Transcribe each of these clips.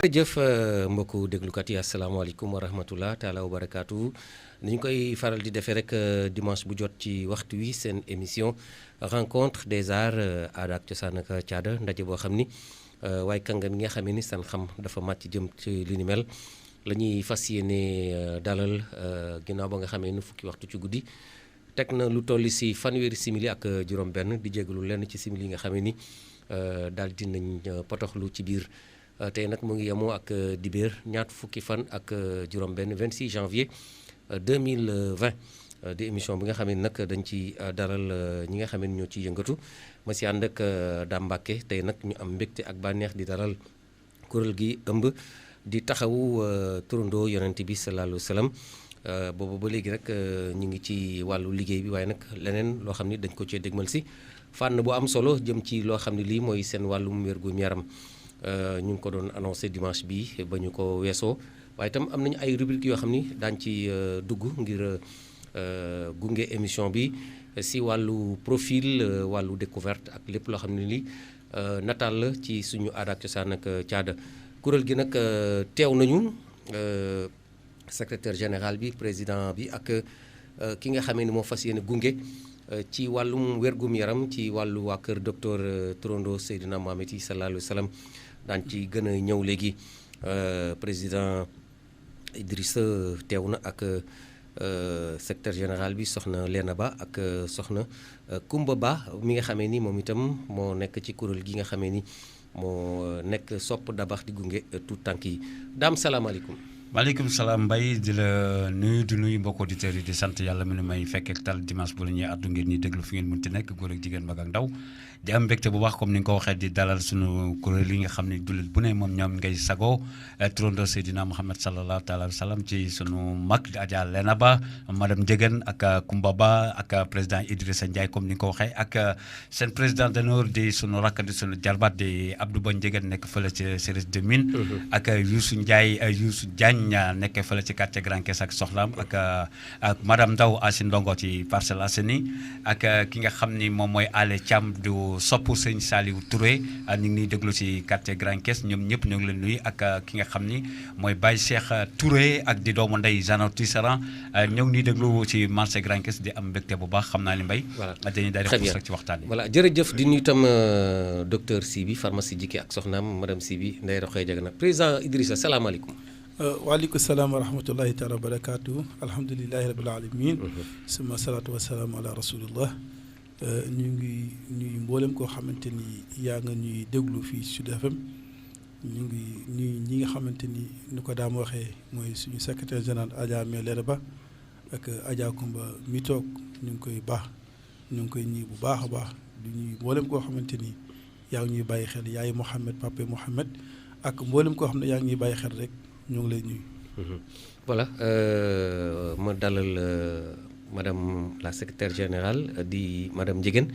jërëjëf mbokku déglukat yi asalaamaaleykum wa rahmatulah taalaa wa barakaatu ni ñu koy faral di defee rek dimanche bu jot ci waxtu wi seen émission rencontre des arts aada ak cosaan ak caada ndaje boo xam ni waaye kàngam yi nga xam ni seen xam dafa màcc jëm ci li ni mel la ñuy fas yéene dalal ginnaaw ba nga xamee ni fukki waxtu ci guddi teg na lu toll si fanweeri simili ak juróom-benn di jégalu lenn ci simili yi nga xamee ni daal dinañ potoxlu ci biir. tey nag mu ngi yemoo ak dibéer ñaar fukki fan ak juróom-benn 26 janvier 2020 di émission bi nga xam ne nag dañ ci dalal ñi nga xam ne ñoo ciy yëngatu ma si ànd ak Dame Mbacke tey nag ñu am mbégte ak bànneex di dalal kuréel gi ëmb di taxawu turandoo yonent bi sallallahu alayhi wa sallam boobu ba léegi rek ñu ngi ci wàllu liggéey bi waaye nag leneen loo xam ni dañ ko cee dégmal si fànn bu am solo jëm ci loo xam ne lii mooy seen wàllum wér-gu-yaram ñu ngi ko doon annoncé dimanche bi ba ñu ko weesoo waaye itam am nañu ay rubrique yoo xam ni daañu ci dugg ngir gunge émission bi si wàllu profil wàllu découverte ak lépp loo xam ne li nataal la ci suñu aada ak cosaan ak caada kuréel gi nag teew nañu secrétaire général bi président bi ak ki nga xamee ni moo fas yéene gunge ci wàllum wérgum yaram ci wàllu waa kër docteur Turando Seydina Mohamed yi sallallahu alayhi wa sallam daan ci gën a ñëw léegi président Idrissa teew na ak secrétaire général bi soxna Léna Ba ak soxna Kumba Ba mi nga xamee ni moom itam moo nekk ci kuréel gi nga xamee ni moo nekk sopp dabax di gunge tout tànk yi daam salaamaaleykum. maaleykum salaam Mbaye di la nuyu di nuyu mbokki auditeurs yi di sant yàlla mi nu may fekkee tal dimanche bu la ñuy àddu ngeen ñuy déglu fi ngeen mënti nekk góor ak jigéen mag ak ndaw di am mbégte bu baax comme ni nga ko waxee di dalal sunu kuréel yi nga xam ne jullit bu ne moom ñoom ngay sagoo turandoo Seydina Muhammad sallallahu taala wa sallam ci sunu mag di Adja Léna Ba madame Ndiéguène ak Kumba Ba ak président Idrissa Ndiaye comme ni nga ko waxee ak seen président d'honneur di sunu rakk di sunu jarbaat di Abdou Ba Ndiéguène nekk fële ci service de mine ak Youssou Ndiaye Youssou Diagne nekkee fële ci quartier Grand Caisse ak soxlaam ak madame Ndaw Asi Ndongo ci Parcelles Assainies ak ki nga xam ni moom mooy Ale Thiam du soppu sëñ Saliou Touré ñu ngi ñuy déglu ci quartier Grand Caisse ñoom ñëpp ñoo ngi leen nuyu ak ki nga xam ni mooy Baye Cheikh Touré ak di doomu ndey Jean Tisserand ñoo ngi ñuy déglu ci marché Grand Caisse di am mbégte bu baax xam naa ni Mbaye. voilà dañuy daal di xuus rek ci waxtaan bi. voilà jërëjëf di nuyu itam docteur Sibi pharmacie Jikki ak soxnaam madame Sibi Ndeye Rokhaya Diagana président Idrissa salaamaaleykum. waaleykum salaam wa rahmatullahi taala wa barakaatu alhamdulilahi rabil alamin suma salaatu wa salaam ala rasulillah ñu ngi ñuy mboolem koo xamante ni yaa nga ñuy déglu fii Sud FM ñu ngi ñuy ñi nga xamante ni nu ko daam waxee mooy suñu secrétaire général Adja Léna Ba ak Adja Kumba mi toog ñu ngi koy baax ñu ngi koy ñii bu baax a baax di ñuy mboolem koo xamante ni yaa ngi ñuy bàyyi xel yaay Mouhamed Pape Mouhamed ak mboolem koo xam ne yaa ngi ñuy bàyyi xel rek ñu ngi lay nuyu. voilà ma dalal madame la secrétaire générale di madame Ndiéguène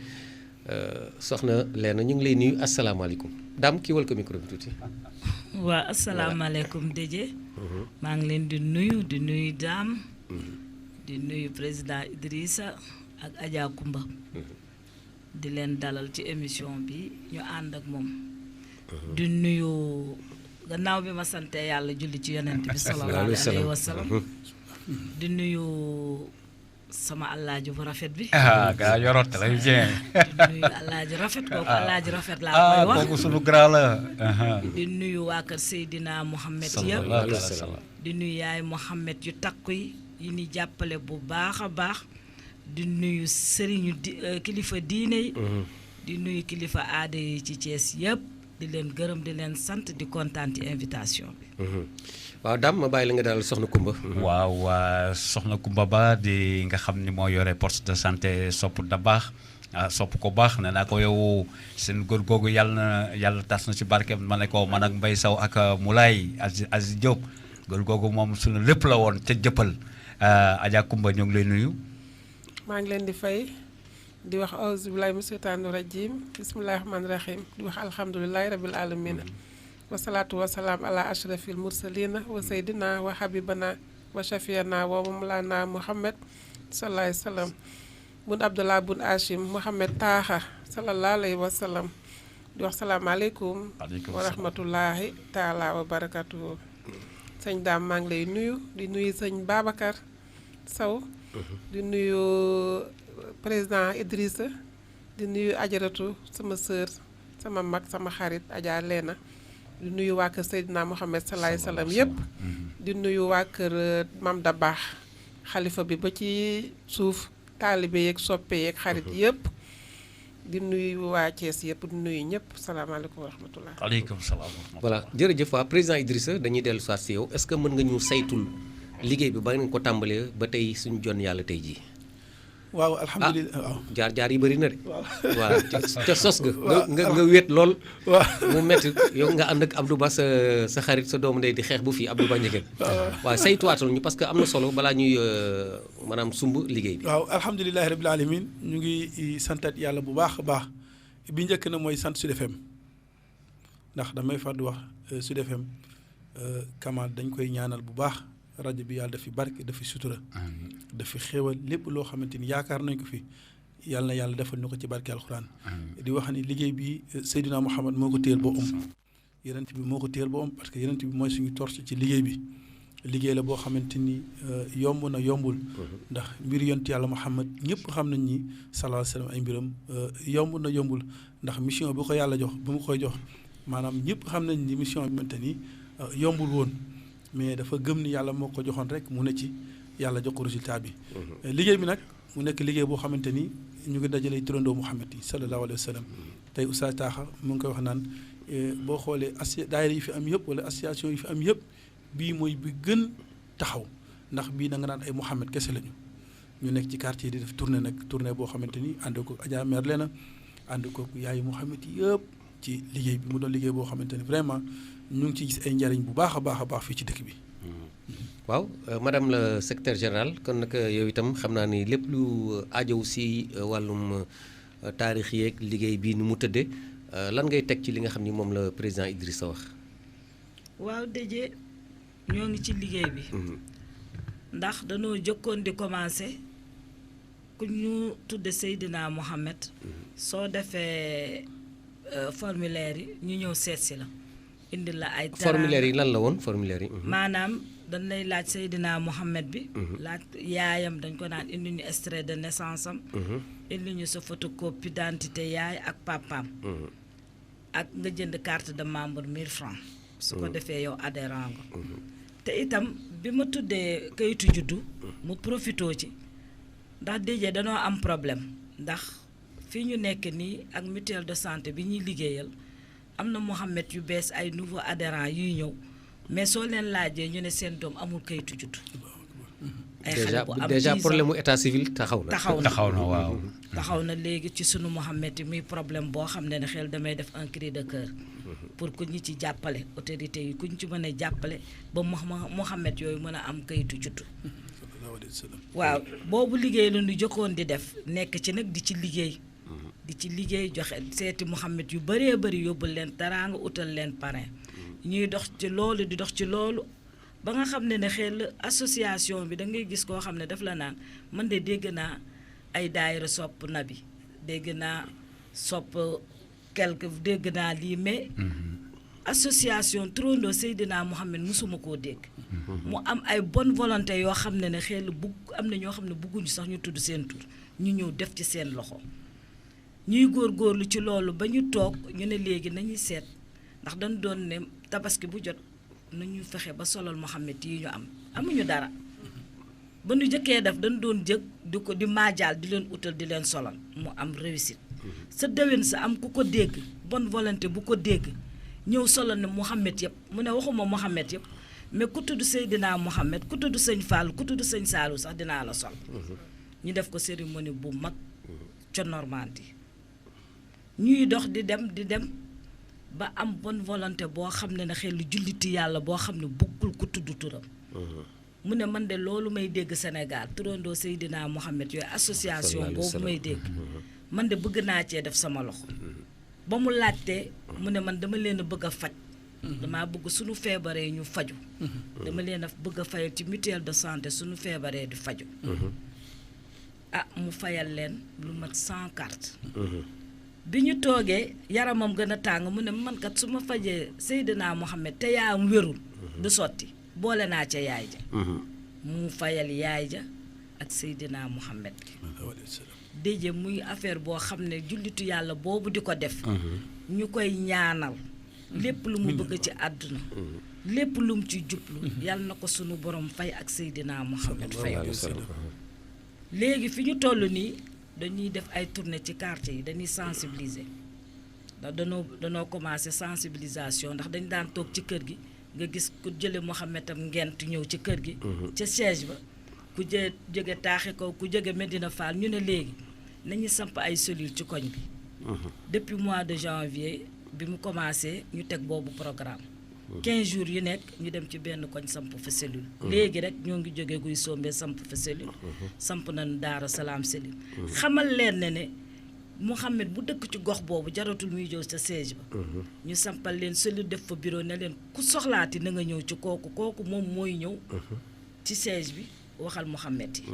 soxna Léna ñu ngi lay nuyu asalaamaaleykum daam kii wal ko micro bi tuuti. waaw asalaamaaleykum Dédé. maa ngi leen di nuyu daam. di nuyu président Idrissa ak Adja Kumba. di leen dalal ci émission bi ñu ànd ak moom. di nuyu. gannaaw bi ma sante yàlla julli ci yonent bi sallallahu alayhi wa sallam di nuyu sama allaaji bu rafet bi gaa yorot très bien di nuyu allaaji rafet kooku allaaji rafet laa koy wax kooku sunu grand la di nuyu waa kër Seydina Mohamed yëpp di nuyu yaay Mohamed yu takku yi ni jàppale bu baax a baax di nuyu sëriñu kilifa diine yi di nuyu kilifa aada yi ci Thiès yëpp di leen gërëm di leen sant di kontaan ci invitation bi. waaw daam ma bàyyi la nga daal soxna Kumba. waaw soxna Kumba Ba di nga xam ni moo yore poste de santé sopp da baax sopp ko baax nee naa ko yow seen góor googu yàlla tas na ci barkeem ma ne ko man ak Mbaye Sow ak Moulay Aziz Diop góor googu moom suñu lépp la woon ca jëppal Adja Kumba ñoo ngi lay nuyu. maa ngi leen di fay. di wax auzu billahi mina shaytaani rajim bismillahi rahmaani rahim di wax alhamdulilahi rabil alamina wasalaatu wasalaam ala ashrafil mursalina wa saydina wa habibana wa shafiyana wa mawlana muhammad sallallahu alayhi wa sallam bun abdullah bun hashim muhammad taaxa sallallahu alayhi wa sallam di wax salaamaaleykum Waaleykum wa salaam. rahmatullahi taala wa barakatuhu sëñ Daam maa ngi lay nuyu di nuyu sëñ Babacar Sow di nuyu président Idrissa di nuyu ajaratu sama sœur sama mag sama xarit Adja Leena di nuyu waa kër Seydina Mohamed salaay salaam yëpp di nuyu waa kër Mam Dabaax xalifa bi ba ci suuf taalibe yeeg soppe yeeg xarit yëpp di nuyu waa Thiès yëpp di nuyu ñëpp salaamaaleykum wa rahmatullah aleykum salaam wa rahmatulah. voilà jërëjëf waa président Idrissa dañuy dellu soit si yow est-ce que mën nga ñu saytul liggéey bi ba ngeen ko tàmbalee ba tey suñu jon yàlla tey jii. waaw alhamdulilah waaw jaar yi bëri na de. waaw voilà ca sos waaw nga wéet lool. waaw mu métti yow nga ànd ak Abdou Ba sa xarit sa doomu ndey di xeex bu fii Abdou Ba Ndiéguène. waaw saytuwaatal ñu parce que am na solo balaa ñuy maanaam sumb liggéey bi. waaw alhamdulilahi rabil alamin ñu ngi santat yàlla bu baax a baax bi njëkk na mooy sant Sud FM ndax damay far di wax Sud FM Kamal dañ koy ñaanal bu baax rajo bi yàlla dafi barke dafi sutura dafi xéewal lépp loo xamante ni yaakaar nañ ko fi yàlla na yàlla defal ñu ko ci barke alxuraan di wax ni liggéey bi Seydina Muhammad moo ko téel boo yenent bi moo ko téel boo parce que yenent bi mooy suñu torche ci liggéey bi liggéey la boo xamante ni yomb na yombul ndax mbir yonent yàlla Muhammad ñëpp xam nañ ni sallallahu alayhi wa sallam ay mbiram yomb na yombul ndax mission bi ko yàlla jox bi mu koy jox maanaam ñëpp xam nañ ni mission bi xamante ni yombul woon mais dafa gëm ni yàlla moo ko joxoon rek mu ne ci yàlla jox ko résultat bi liggéey bi nag mu nekk liggéey boo xamante ni ñu ngi dajale turandoo Muhammad yi sallallahu alayhi wa sallam tey Oustaz Taaxa mu ngi koy wax naan boo xoolee daayira yi fi am yëpp wala association yi fi am yëpp bii mooy bi gën taxaw ndax bii da nga naan ay Muhammad kese lañu ñu nekk ci quartier di def tournée nag tournée boo xamante ni ànd ko Adja Mère Lena ànd ko yaayu Muhammad yi yëpp ci liggéey bi mu doon liggéey boo xamante ni vraiment ñu ngi ciy gis ay njariñ bu baax a baax fii ci dëkk bi. waaw madame la secrétaire générale kon nag yow itam xam naa ni lépp lu aajow si wàllum taarix yeeg liggéey bii ni mu tëddee lan ngay teg ci li nga xam ni moom la président Idrissa wax. waaw Déthié ñoo ngi ci liggéey bi ndax dañoo jëkkoon di commencé ku ñu tudde Seydina Mohamed soo defee formulaire yi ñu ñëw seet si la indi la ay formulaire yi lan la woon formulaire yi maanaam dañ lay laaj Seydina Mohamed bi laaj yaayam dañ ko naan indi ñu extrait de naissance am indi ñu sa photocopie d'identité yaay ak papaam ak nga jënd carte de membre 1000 francs su ko defee yow adhérent nga te itam bi ma tuddee kayitu juddu mu profitoo ci ndax Déthié danoo am problème ndax fii ñu nekk nii ak mutuelle de santé bi ñuy liggéeyal am na Mohamed yu bees ay nouveau adhérent yuy ñëw mais soo leen laajee ñu ne seen doom amul kayitu juddu ay xale bu am déjà 10 ans problème mu état civil taxaw na waaw. taxaw na léegi ci sunu Mohamed yi muy problème boo xam ne xel damay def un cri de cœur pour ku ñu ci jàppale autorités yi ku ñu ci mën a jàppale ba Mohamed yooyu mën a am kayitu juddu waaw boobu liggéey la ñu jëkkoon di def nekk ci nag di ci liggéey joxe seeti Mohamed yu bëree bëri yóbbul leen teraanga utal leen parrain ñuy dox ci loolu di dox ci loolu ba nga xam ne xel association bi da ngay gis koo xam ne daf la naan man de dégg naa ay daayira sopp nabi dégg naa sopp quelque dégg naa lii mais association turandoo Seydina Mohamed musuma koo dégg mu am ay bonne volonté yoo xam ne xel am na ñoo xam ne bëgguñu sax ñu tudd seen tur ñu ñëw def ci seen loxo ñuy góorgóorlu ci loolu ba ñu toog ñu ne léegi nañuy seet ndax dañu doon ne tabaski bu jot nañu fexe ba solal Mohamed yi ñu amuñu dara ba ñu jëkkee def dañu doon jëg di ko di maajaal di leen utal di leen solal mu am réussite sa déwén sa am ku ko dégg bonne volonté bu ko dégg ñëw solal ne Mohamed yëpp mu ne waxuma Mohamed yëpp mais ku tudd Seydina Mohamed ku tudd sëñ Fall ku tudd sëñ Saalu sax dinaa la sol ñu def ko cérémonie bu mag ca Normandie ñuy dox di dem ba am bonne volonté boo xam ne xel julliti yàlla boo xam ne buggul ku tudd turam mu ne man de loolu may dégg Sénégal turandoo Seydina Mohamed yooyu association boobu may dégg man de bëgg naa cee def sama loxo ba mu laajtee mu ne man dama leen a bëgg a faj damaa bëgg suñu feebaree ñu faju dama leen a bëgg a fayal ci mutuelle de santé suñu feebaree di faju mu fayal leen lu mat 100 cartes bi ñu toogee yaramam gën a tàng mu ne man kat su ma fajee Seydina Mohamed te yaayam wérul du sotti boole naa ca yaay ja mu fayal yaay ja ak Seydina Mohamed déje muy affaire boo xam ne jullitu yàlla boobu di ko def ñu koy ñaanal lépp lu mu bëgg ci àdduna lépp lu mu ci jublu yàlla na ko sunu borom fay ak Seydina Mohamed fay léegi fi ñu toll nii dañuy def ay tournée ci quartier yi dañuy sensibiliser ndax danoo commencé sensibilisation ndax dañ daan toog ci kër gi nga gis ku jële Mohamed am ngent ñëw ci kër gi ca siège ba ku jóge taaxe kaw ku jóge Medina Fall ñu ne léegi nañu samp ay cellules ci koñ bi depuis mois de janvier bi mu commencé ñu teg boobu programme 15 jours yu nekk ñu dem ci benn koñ samp fa cellule léegi rek ñoo ngi jóge guy sombe samp fa cellule samp nañu Daara Salaam cellule xamal leen ne Mohamed bu dëkk ci gox boobu jaratul muy jow sa siège ba ñu sampal leen cellule def fa bureau ne leen ku soxlaati na nga ñëw ci kooku moom mooy ñëw ci siège bi waxal Mohamed yi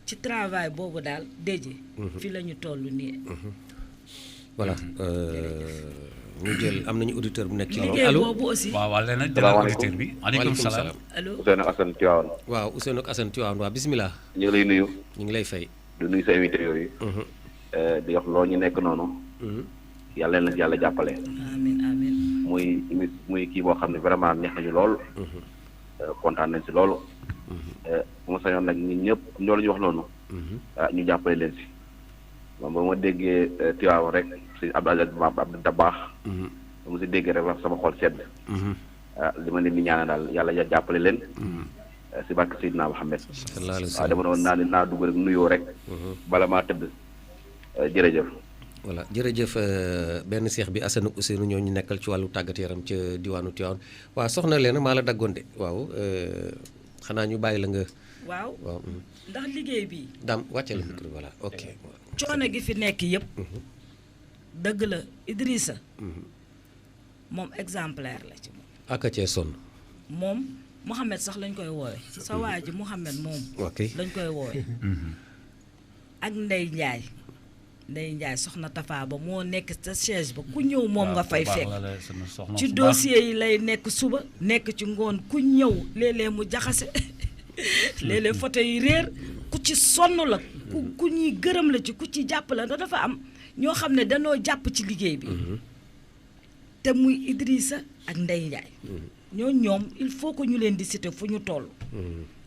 ci travail boobu daal déje fi la ñu toll nii voilà ñu jël am nañu auditeur bu nekk ci liggéey boobu aussi waaw léegi nag jëlal auditeur bi maaleykum salaam allo Ousseynou Assane Tivaouane. waaw Ousseynou Assane Tivaouane waaw bisimilah. ñu ngi lay nuyu. ñu ngi lay fay. du nuyu sa invité yooyu. di wax loo ñu nekk noonu. yàlla na yàlla jàppale. amiin amiin. muy kii boo xam ne vraiment neex nañu lool. kontaan nañ si loolu. bu ma sañoon nag ñun ñëpp ñoo la ñu wax noonu. ñu jàppale leen si. moom ba ma déggee Tivaouane rek si Abdou Dabakh. ba ma si déggee rek wax sama xol sedd. li ma leen di ñaanal daal yàlla jàppale leen. si barke Seydina Mohamed. waaw dama doon naa dugg rek nuyoo rek. bala maa tëdd jërëjëf. voilà jërëjëf benn seex bi Assane Ousseynou ñoo ñu nekkal ci wàllu tàggat yaram ca diwaanu Tivaouane waaw soxna Leena maa la daggoon de waaw xanaa ñu bàyyi la nga. waaw ndax liggéey bi. daam wàcce la micro voilà ok. coono gi fi nekk yëpp. dëgg la Idrissa. moom exemplaire la ci moom. aka cee sonn. moom Mohamed sax lañ koy woowe sa waa ji Mohamed moom. ok lañ koy woowe ak Ndey Njaay soxna Tafa ba moo nekk sa siège ba ku ñëw moom nga fay fekk ci dossier yi lay nekk suba nekk ci ngoon ku ñëw léeg-léeg mu jaxase léeg-léeg photo yi réer ku ci sonn la ku ñuy gërëm la ci ku ci jàpp la ndax dafa am ñoo xam ne danoo jàpp ci liggéey bi te muy Idrissa ak Ndey Njaay ñoom il faut que ñu leen di citer fu ñu toll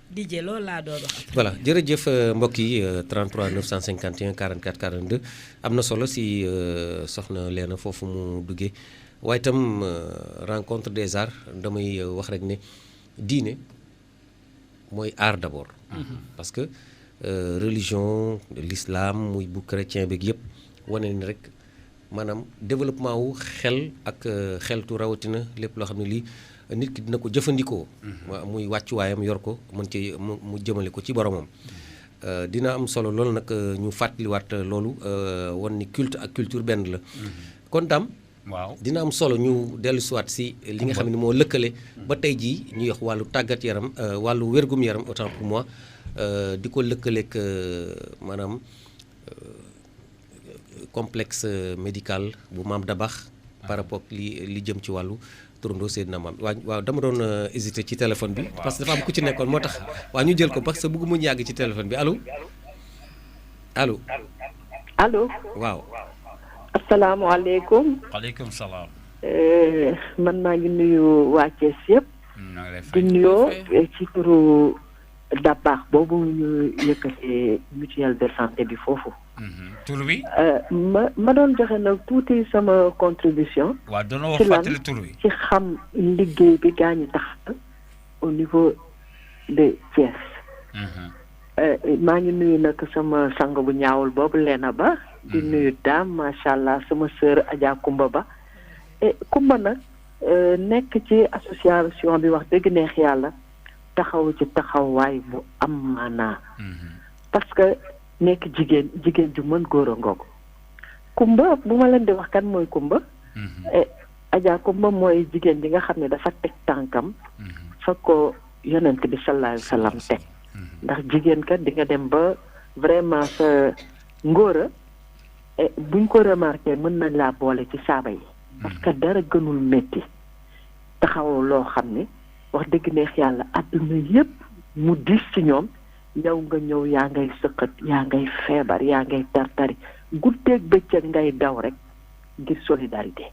DJ loolu laa doon wax. voilà jërëjëf mbokk yi 33 951 44 42 am na solo si soxna Leena foofu mu duggee waaye itam rencontre des arts damay wax rek ne diine mooy art d'abord. parce que religion l'islam muy bu chrétien beeg yëpp wane ni rek maanaam développement wu xel ak xeltu rawatina lépp loo xam ne lii. nit ki dina ko jëfandikoo. muy wàccuwaayam yor ko mën ci mu jëmale ko ci boromam. dina am solo loolu nag ñu fàttaliwaat loolu wan ni culte ak culture benn la. kon daam. waaw dina am solo ñu dellusiwaat si li nga xam ne moo lëkkale. ba tey jii ñuy wax wàllu tàggat yaram wàllu wérgum yaram autant pour moi di ko lëkkaleeg maanaam complexe médical bu Maam Dabakh par rapport li jëm ci wàllu. turandoo Seydina Maam waaw dama doon hésité ci téléphone bi parce que dafa am ku ci nekkoon moo tax waaw ñu jël ko parce que bëggu mu yàgg ci téléphone bi allo waaw asalaamaaleykum waaleykum salaam man maa ngi nuyu waa Thiès yëpp di nuyoo ci turu Dabakh boobu ñu yëkkatee mutuelle de santé bi foofu tur bi ma doon joxe nag tuuti sama contribution waaw doon wax fàttali tur bi ci xam liggéey bi gaa ñi tax au niveau de Thiès maa ngi nuyu nag sama sang bu ñaawul boobu Leena Ba di nuyu daam macha allah sama sœur Adja Kumba Ba Kumba nag nekk ci association bi wax dëgg neex yàlla taxaw ci taxawaay bu am maanaa parce que nekk jigéen ju mën góor a ngoog Kumba bu ma leen di wax kan mooy Kumba Adja Kumba mooy jigéen ji nga xam ne dafa teg tànkam fa ko yonent bi sallallahu alayhi wa sallam teg ndax jigéen kat di nga dem ba vraiment sa ngóora buñ ko remarqué mën nañ laa boole ci saaba yi parce que dara gënul métti taxaw loo xam ne wax dëgg neex yàlla àdduna yépp mu diis ci ñoom yow nga ñëw yaa ngay sëqat yaa ngay feebar yaa ngay tartari guddeeg bëccëg ngay daw rek ngir solidarité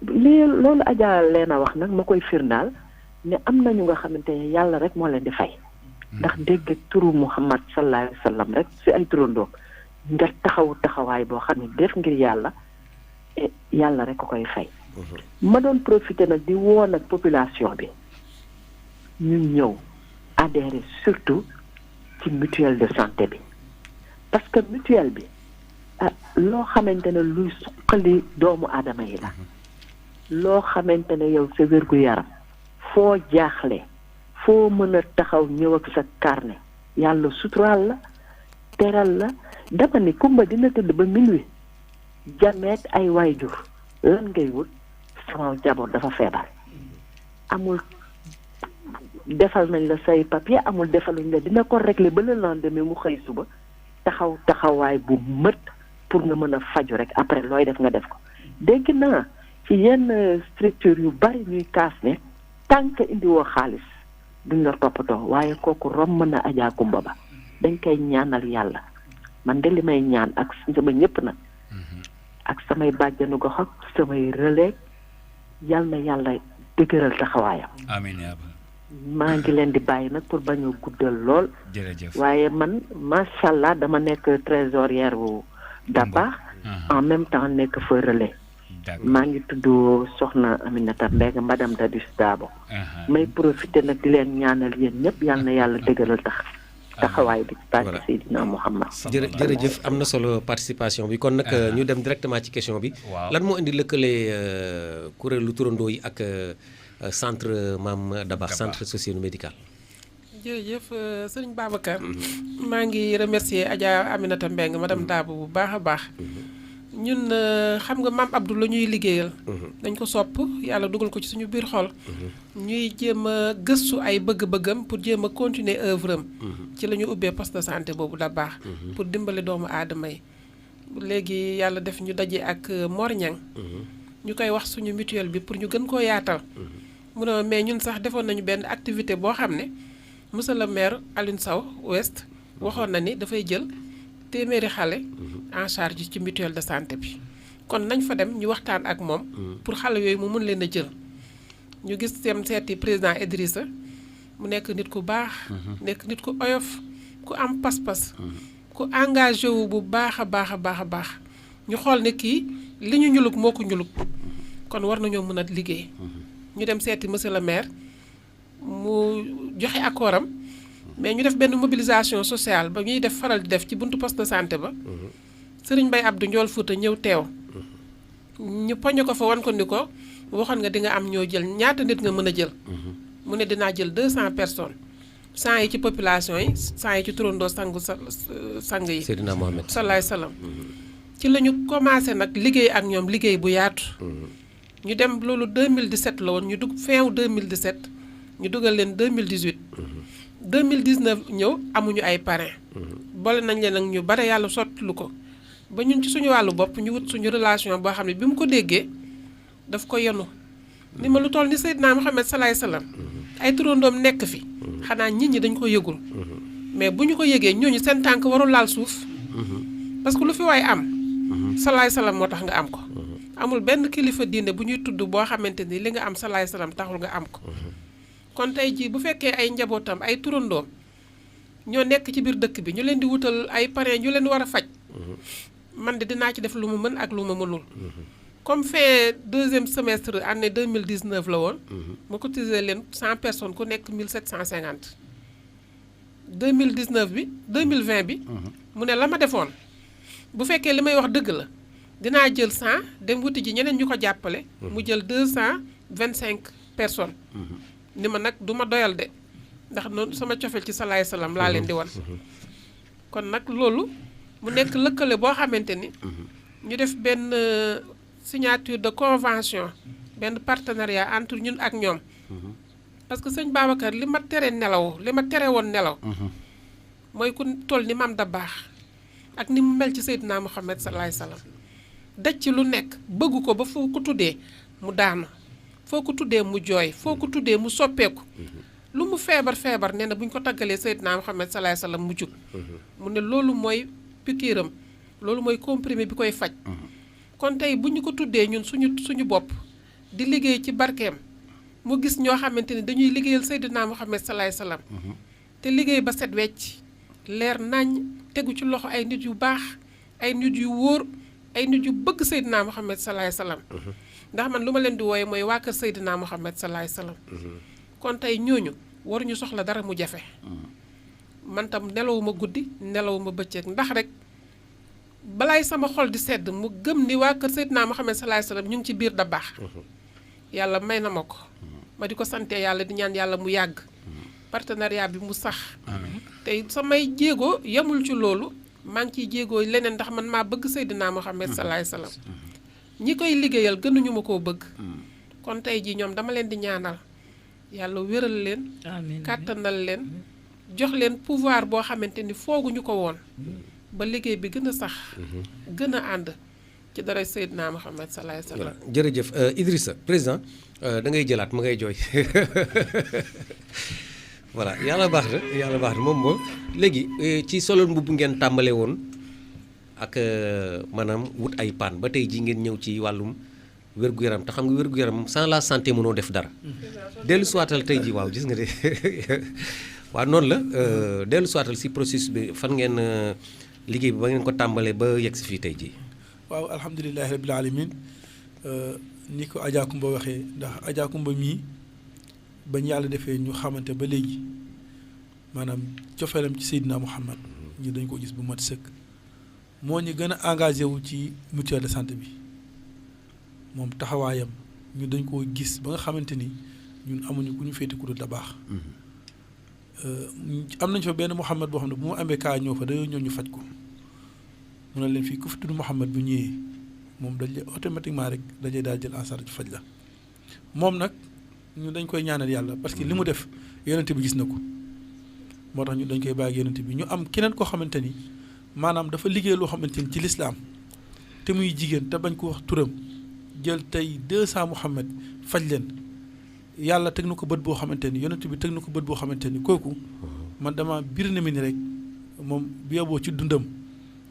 lii loolu Adja Leena wax nag ma koy firnaal ne am nañu nga xamante ne yàlla rek moo leen di fay ndax dégg turu Muhammad sallallahu alayhi wa sallam rek si ay turandoo nga taxawaay boo xam ne def ngir yàlla yàlla rek ko koy fay ma doon profité nag di woo nag population bi ñu ñëw adhérer surtout ci mutuelle de santé bi parce que mutuelle bi loo xamante ne luy suqali doomu aadama yi la loo xamante ne yow sa wérgu yaram foo jaaxle foo mën a taxaw ñëw ak sa carnet yàlla suturaal la teral la dama ni kumba dina tëdd ba minuit jameet ay waayjur lan ngay wut sama jaboot dafa feebar amul defal nañ la say papier amul defaluñ la dina ko régler ba le lendemain mu xëy suba taxawaay bu mët pour nga mën a faju rek après looy def nga def ko dégg naa ci yenn structure yu bari ñuy kaas ne tant que indiwoo xaalis duñ la toppatoo waaye kooku romb na Adja Kumba Ba dañ koy ñaanal yàlla man de li may ñaan ak sama ñëpp nag ak samay bàjjanu gox ak samay relais yal na yàlla dëgëral taxawaayam. amiin yaa maa ngi leen di bàyyi nag pour bañ a guddal lool. jërëjëf waaye man macha allah dama nekk trésorière wu Dabakh en même temps nekk fa relais. maa ngi tudd Soxna Aminata Mbengue madame Dadis Dabo. may profité nag di leen ñaanal yéen ñëpp yal na yàlla dëgëral taxawaay bi barke Seydina Muhammad. jërëjëf am na solo participation bi kon nag ñu dem directement ci question bi. lan moo indi lëkkale kuréelu turandoo yi ak centre Mame Dabakh centre socio-médical. jërëjëf sëriñ Babacar. maa ngi remercier Adja Aminata Mbengue madame Dabo bu baax a baax. ñun xam nga Mame Abdou la ñuy liggéeyal. dañ ko sopp yàlla dugal ko ci suñu biir xol. ñuy jéem a gëstu ay bëgg-bëggam pour jéem a continuer œuvre am. ci la ñu ubbee poste de santé boobu Dabakh. pour dimbali doomu aadama yi. léegi yàlla def ñu daje ak Mor Niang ñu koy wax suñu mutuelle bi pour ñu gën koo yaatal. mu ne mais ñun sax defoon nañu benn activité boo xam ne monsieur le maire Alioune Sow Ouest waxoon na ni dafay jël téeméeri xale. en charge ci mutuelle de santé bi kon nañ fa dem ñu waxtaan ak moom pour xale yooyu mu mën leen a jël ñu gis dem seeti président Idrissa mu nekk nit ku baax nekk nit ku oyof ku am pas-pas ku engagé wu bu baax a baax a baax a baax ñu xool ne kii li ñu ñulug moo ko ñulug kon war nañoo mën a liggéey ñu dem seeti monsieur le maire mu joxe accord am mais ñu def benn mobilisation sociale ba ñuy def faral di def ci buntu poste de santé ba Sëriñ Bay Abdou Ndiol Fouta ñëw teew ñu poñe ko fa wan ko ni ko waxoon nga di nga am ñoo jël ñaata nit nga mën a jël mu ne dinaa jël 200 personnes 100 yi ci population yi 100 yi ci turandoo sang yi Seydina Mohamed salaay salaam ci la ñu commencé nag liggéey ak ñoom liggéey bu yaatu ñu dem loolu 2017 la woon ñu dugg fin 2017 ñu dugal leen 2018 2019 ñëw amuñu ay parrain boole nañ leen ak ñu bare yàlla sottilu ko ba ñun ci suñu wàllu bopp ñu wut suñu relation boo xam ne bi mu ko déggee daf ko yenu ni ma lu toll ni Seydina Muhammad salaay salaam ay turandoom nekk fi xanaa nit ñi dañ ko yëgul mais bu ñu ko yëgee ñooñu seen tànk warul laal suuf parce que lu fi waay am salaay salaam moo tax nga am ko amul benn kilifa diine bu ñuy tudd boo xamante ni li nga am salaay salaam taxul nga am ko kon tey jii bu fekkee ay njabootam ay turandoom ñoo nekk ci biir dëkk bi ñu leen di wutal ay parrain ñu leen war a faj man de dinaa ci def lu mu mën ak lu ma mënul comme fin deuxième semestre année 2019 la woon ma cotisé leen 100 personnes ku nekk 1750 2019 bi 2020 bi mu ne la ma defoon bu fekkee li may wax dëgg la dinaa jël 100 dem wuti ji ñeneen ñu ko jàppale mu jël 225 personnes ni ma nag du ma doyal de ndax noonu sama cofeel ci salaay salaam laa leen di wan kon nag loolu mu nekk lëkkale boo xamante ni ñu def benn signature de convention benn partenariat entre ñun ak ñoom parce que sëñ Babacar li ma tere woon nelaw mooy ku toll ni Mame Dabakh ak ni mu mel ci Seydina Muhammad salaay salaam daj ci lu nekk bëgg ko ba foo ko tuddee mu daanu foo ko tuddee mu jooy foo ko tuddee mu soppeeku lu mu feebar nee na bu ñu ko taggalee Seydina Muhammad salaay salaam mu jug mu ne loolu mooy pikiiram loolu mooy comprimé bi koy faj kon tey bu ñu ko tuddee ñun suñu bopp di liggéey ci barkeem mu gis ñoo xamante ni dañuy liggéeyal Seydina Muhammad salaay salaam te liggéey ba set wecc leer nañ tegu ci loxo ay nit yu baax ay nit yu wóor ay nit yu bëgg Seydina Muhammad salaay salaam ndax man lu ma leen di wooye mooy waa kër Seydina Muhammad salaay salaam kon tey ñooñu waruñu soxla dara mu jafe man tam nelawuma guddi nelawuma bëccëg ndax rek balaay sama xol di sedd mu gëm ni waa kër Seydina Muhammad salaay salaam ñu ngi ci biir da baax yàlla may na ma ko ma di ko sante yàlla di ñaan yàlla mu yàgg partenariat bi mu sax tey samay jéego yemul ci loolu maa ngi ciy jéego leneen ndax man maa bëgg Seydina Muhammad salaay salaam ñi koy liggéeyal gënuñu ma koo bëgg kon tey jii ñoom dama leen di ñaanal yàlla wéral leen kàttanal leen jox leen pouvoir boo xamante ni fooguñu ko woon ba liggéey bi gën a sax gën a ànd ci dara Seydina Muhammad salaay salaam. voilà jërëjëf Idrissa président da ngay jëlaat ma ngay jooy voilà yàlla baax na moom moo léegi ci solo mbubb ngeen tàmbale woon ak maanaam wut ay paan ba tey ji ngeen ñëw ci wàllum wér-gu-yaram te xam nga wér-gu-yaram sans la santé mënoo def dara dellu suwaatal tey ji waaw gis nga de waaw noonu la dellu suwaatal si processus bi fan ngeen liggéey bi ba ngeen ko tàmbalee ba yegg si fii tey ji waaw alhamdulilahi rabbil alamin ni ko Adja Kumba waxee ndax Adja Kumba mii bañ yàlla defee ñu xamante ba léegi maanaam cofeelam ci Seydina Muhammad ñu dañ ko gis bu mat sëkk moo ñu gën a engagé wu ci mutuelle de santé bi moom taxawaayam ñu dañ koo gis ba nga xamante ni ñun amuñu ku ñu féete ku dul da baax am nañ fa benn Muhammad boo xam ne bu mu amee kaa ñëw fa dañoo ñëw ñu faj ko mu ne leen fii ku fi tudd Muhammad bu ñëwee moom dañ leen automatiquement rek dajee daal jël en charge faj la moom nag ñu dañ koy ñaanal yàlla parce que li mu def yonent bi gis na ko moo tax ñu dañ koy bàyyi yonent bi ñu am keneen koo xamante ni maanaam dafa liggéey loo xamante ni ci lislaam te muy jigéen te bañ ko wax turam jël tey 200 Muhammad faj leen yàlla teg na ko bët boo xamante ni yonent bi teg na ko bët boo xamante ni kooku man dama bir na mi ni rek moom bi yoboo ci dundam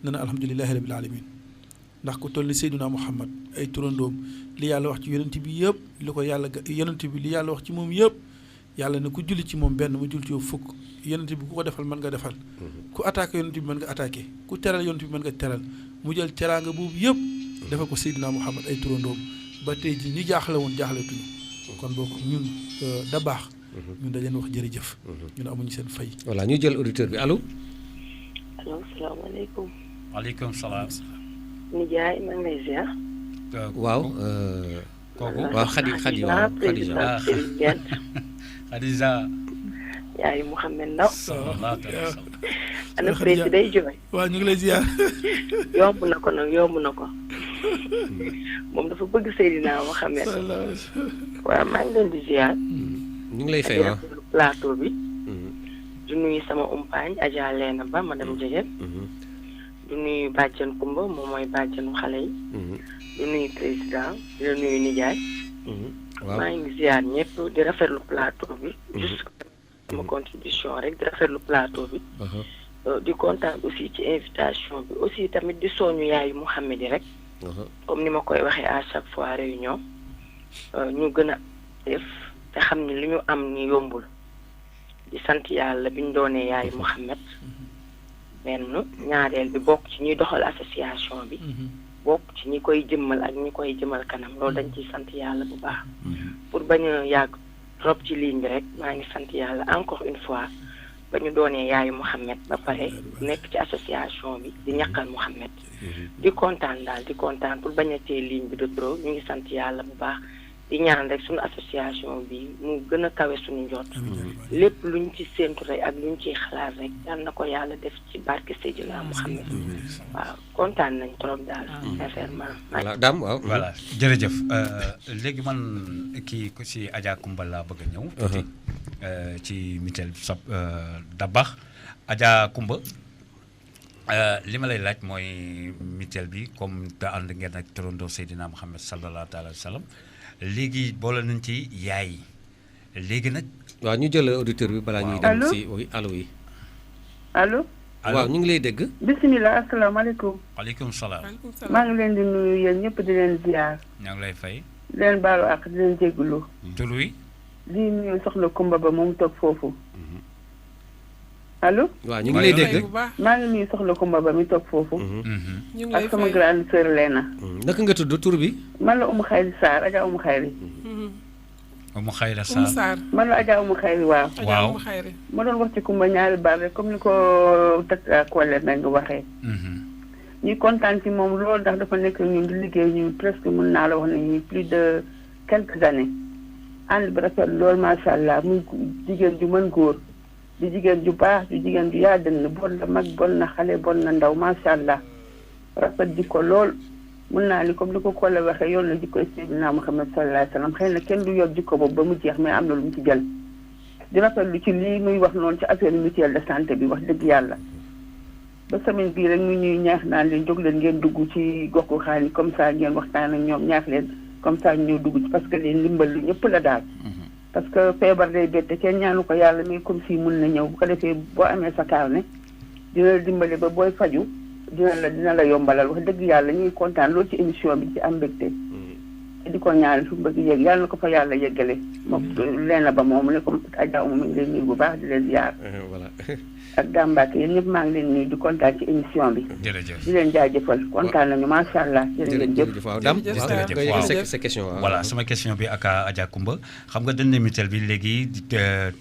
na na alhamdulilahi rabil alamin ndax ku toll ni Seydina Muhammad ay turandoom li yàlla wax ci yonent bi yëpp li ko yàlla yonent bi li yàlla wax ci moom yëpp yàlla ne ku julli ci moom benn mu julli ci yow fukk yonent bi ku ko defal mën nga defal ku attaqué yonent bi mën nga attaqué ku teral yonent bi mën nga teral mu jël teraanga boobu yëpp dafa ko Seydina Muhammad ay turandoom ba tey ji ñi jaaxle woon jaaxletuñu kon bokk ñun da baax ñun da leen wax jërëjëf ñun amuñu seen fay. voilà ñu jël auditeur bi allo. allo salaamaaleykum. waaleykum salaam. Nijaay maa ngi lay ziar. waaw. kooku waaw Khady waaw Khadija. Khadija. yaayu Mouhamed Ndaw. ana Khadija président day jooy. waaw ñu ngi lay ziar. yomb na ko nag yomb na ko. moom dafa bëgg Seydina Mouhamed. waaw maa ngi leen di ziar. ñu ngi lay fay waaw. plateau bi. du nuyu sama umpaañ Adja Leena Ba madame Diegane. du nuyu bàjjan Kumba moom mooy bàjjanu xale yi. du nuyu président di la nuyu nijaay. waaw maa ngi ziar ñëpp di rafetlu plateau bi. juste sama contribution rek di rafetlu plateau bi. di kontaan aussi ci invitation bi aussi tamit di soñu yaayu Mouhamed yi rek. comme ni ma koy waxee à chaque fois réunion ñu gën a def te xam ni lu ñu am ni yombul di sant yàlla bi ñu doonee yaayu Mouhamed. benn ñaareel bi bokk ci ñuy doxal association bi. bokk ci ñi koy jëmmal ak ñi koy jëmal kanam loolu dañ ciy sant yàlla bu baax. pour bañ a yàgg trop ci ligne bi rek maa ngi sant yàlla encore une fois ba ñu doonee yaayu Mouhamed ba pare nekk ci association bi di ñaqal Mouhamed. di kontaan daal di kontaan pour bañ a tee ligne bi de trop ñu ngi sant yàlla bu baax di ñaan rek suñu association bi mu gën a kawe suñu njot lépp luñ ci séntu rek ak luñ ciy xalaat rek yal na ko yàlla def ci barke Seydina Mouhamed. waaw kontaan nañ trop daal sincèrement. voilà Dame waaw. voilà jërëjëf léegi man kii ko si Adja Kumba laa bëgg a ñëw. tuuti ci mutuelle Dabax Adja Kumba li ma lay laaj mooy mutuelle bi comme da ànd ngeen ak turandoo Seydina Mohamed sallallahu alayhi wa sallam léegi boole nañ ci yaay léegi nag. waaw ñu jël auditeur bi balaa ñuy dem si oui allo oui. allo. waaw ñu ngi lay dégg. bisimilah asalaamaaleykum. waaleykum salaam. maa ngi leen di nuyu yéen ñëpp di leen ziar. ñoo ngi lay fay. di leen baalu ak di leen jégalu. tur wi. di nuyu soxna Kumba ba moom toog foofu. allo. waaw ñu ngi lay dégg. maa ngi nuyu soxna Kumba ba mi toog foofu. ñu ngi lay ak sama grande sœur Lena. naka nga tudd tur bi. man la Umu Xayri Sarr Adja Umu Xayri. Umu Xayri Sarr. man la Adja Umu Xayri waaw. waaw ma doon wax ci Kumba ñaari baat rek comme ni ko tëkk Kole nga waxee. ñuy kontaan ci moom loolu ndax dafa nekk ñun di liggéey ñu presque mën naa la wax ne plus de quelques années. ànd bi rafet loolu macha allah muy jigéen ju mën góor. di jigéen ju baax di jigéen ju yaa dënn bon na mag bon na xale bon na ndaw macha allah rafet jikko lool mun naa ni comme ni ko Kole waxee yoon la jikko Seydina Muhammad sallallahu alayhi wa sallam xëy na kenn du yor jikko boobu ba mu jeex mais am na lu mu ci jël di rafetlu ci lii muy wax noonu ci affaire mutuelle de santé bi wax dëgg yàlla ba semaine bii rek ñu ñuy ñaax naan leen jóg leen ngeen dugg ci goxu xaal yi comme ça ngeen waxtaan ak ñoom ñaax leen comme ça ñu dugg ci parce que leen ndimbal lu ñëpp la daal parce que feebar day bette kenn ñaanu ko yàlla mais comme si mun na ñëw bu ko defee boo amee sa carnet dina la dimbale ba booy faju dina la yombalal wax dëgg yàlla ñuy kontaan loolu ci émission bi ci am mbégte di ko ñaan fu bëgg yegg yàlla na ko fa yàlla yeggale moom Lena ba moom ne ko Adja Oumou mi ngi leen nuyu bu baax di leen ziar voilà ak Dambake yéen ñëpp maa ngi leen nuyu di kontaan ci émission bi jërëjëf di leen jaajëfal kontaan nañu macha allah jërëjëf waaw Dame jërëjëf sa question voilà sama question bi ak Adja Kumba xam nga dañ ne mutuelle bi léegi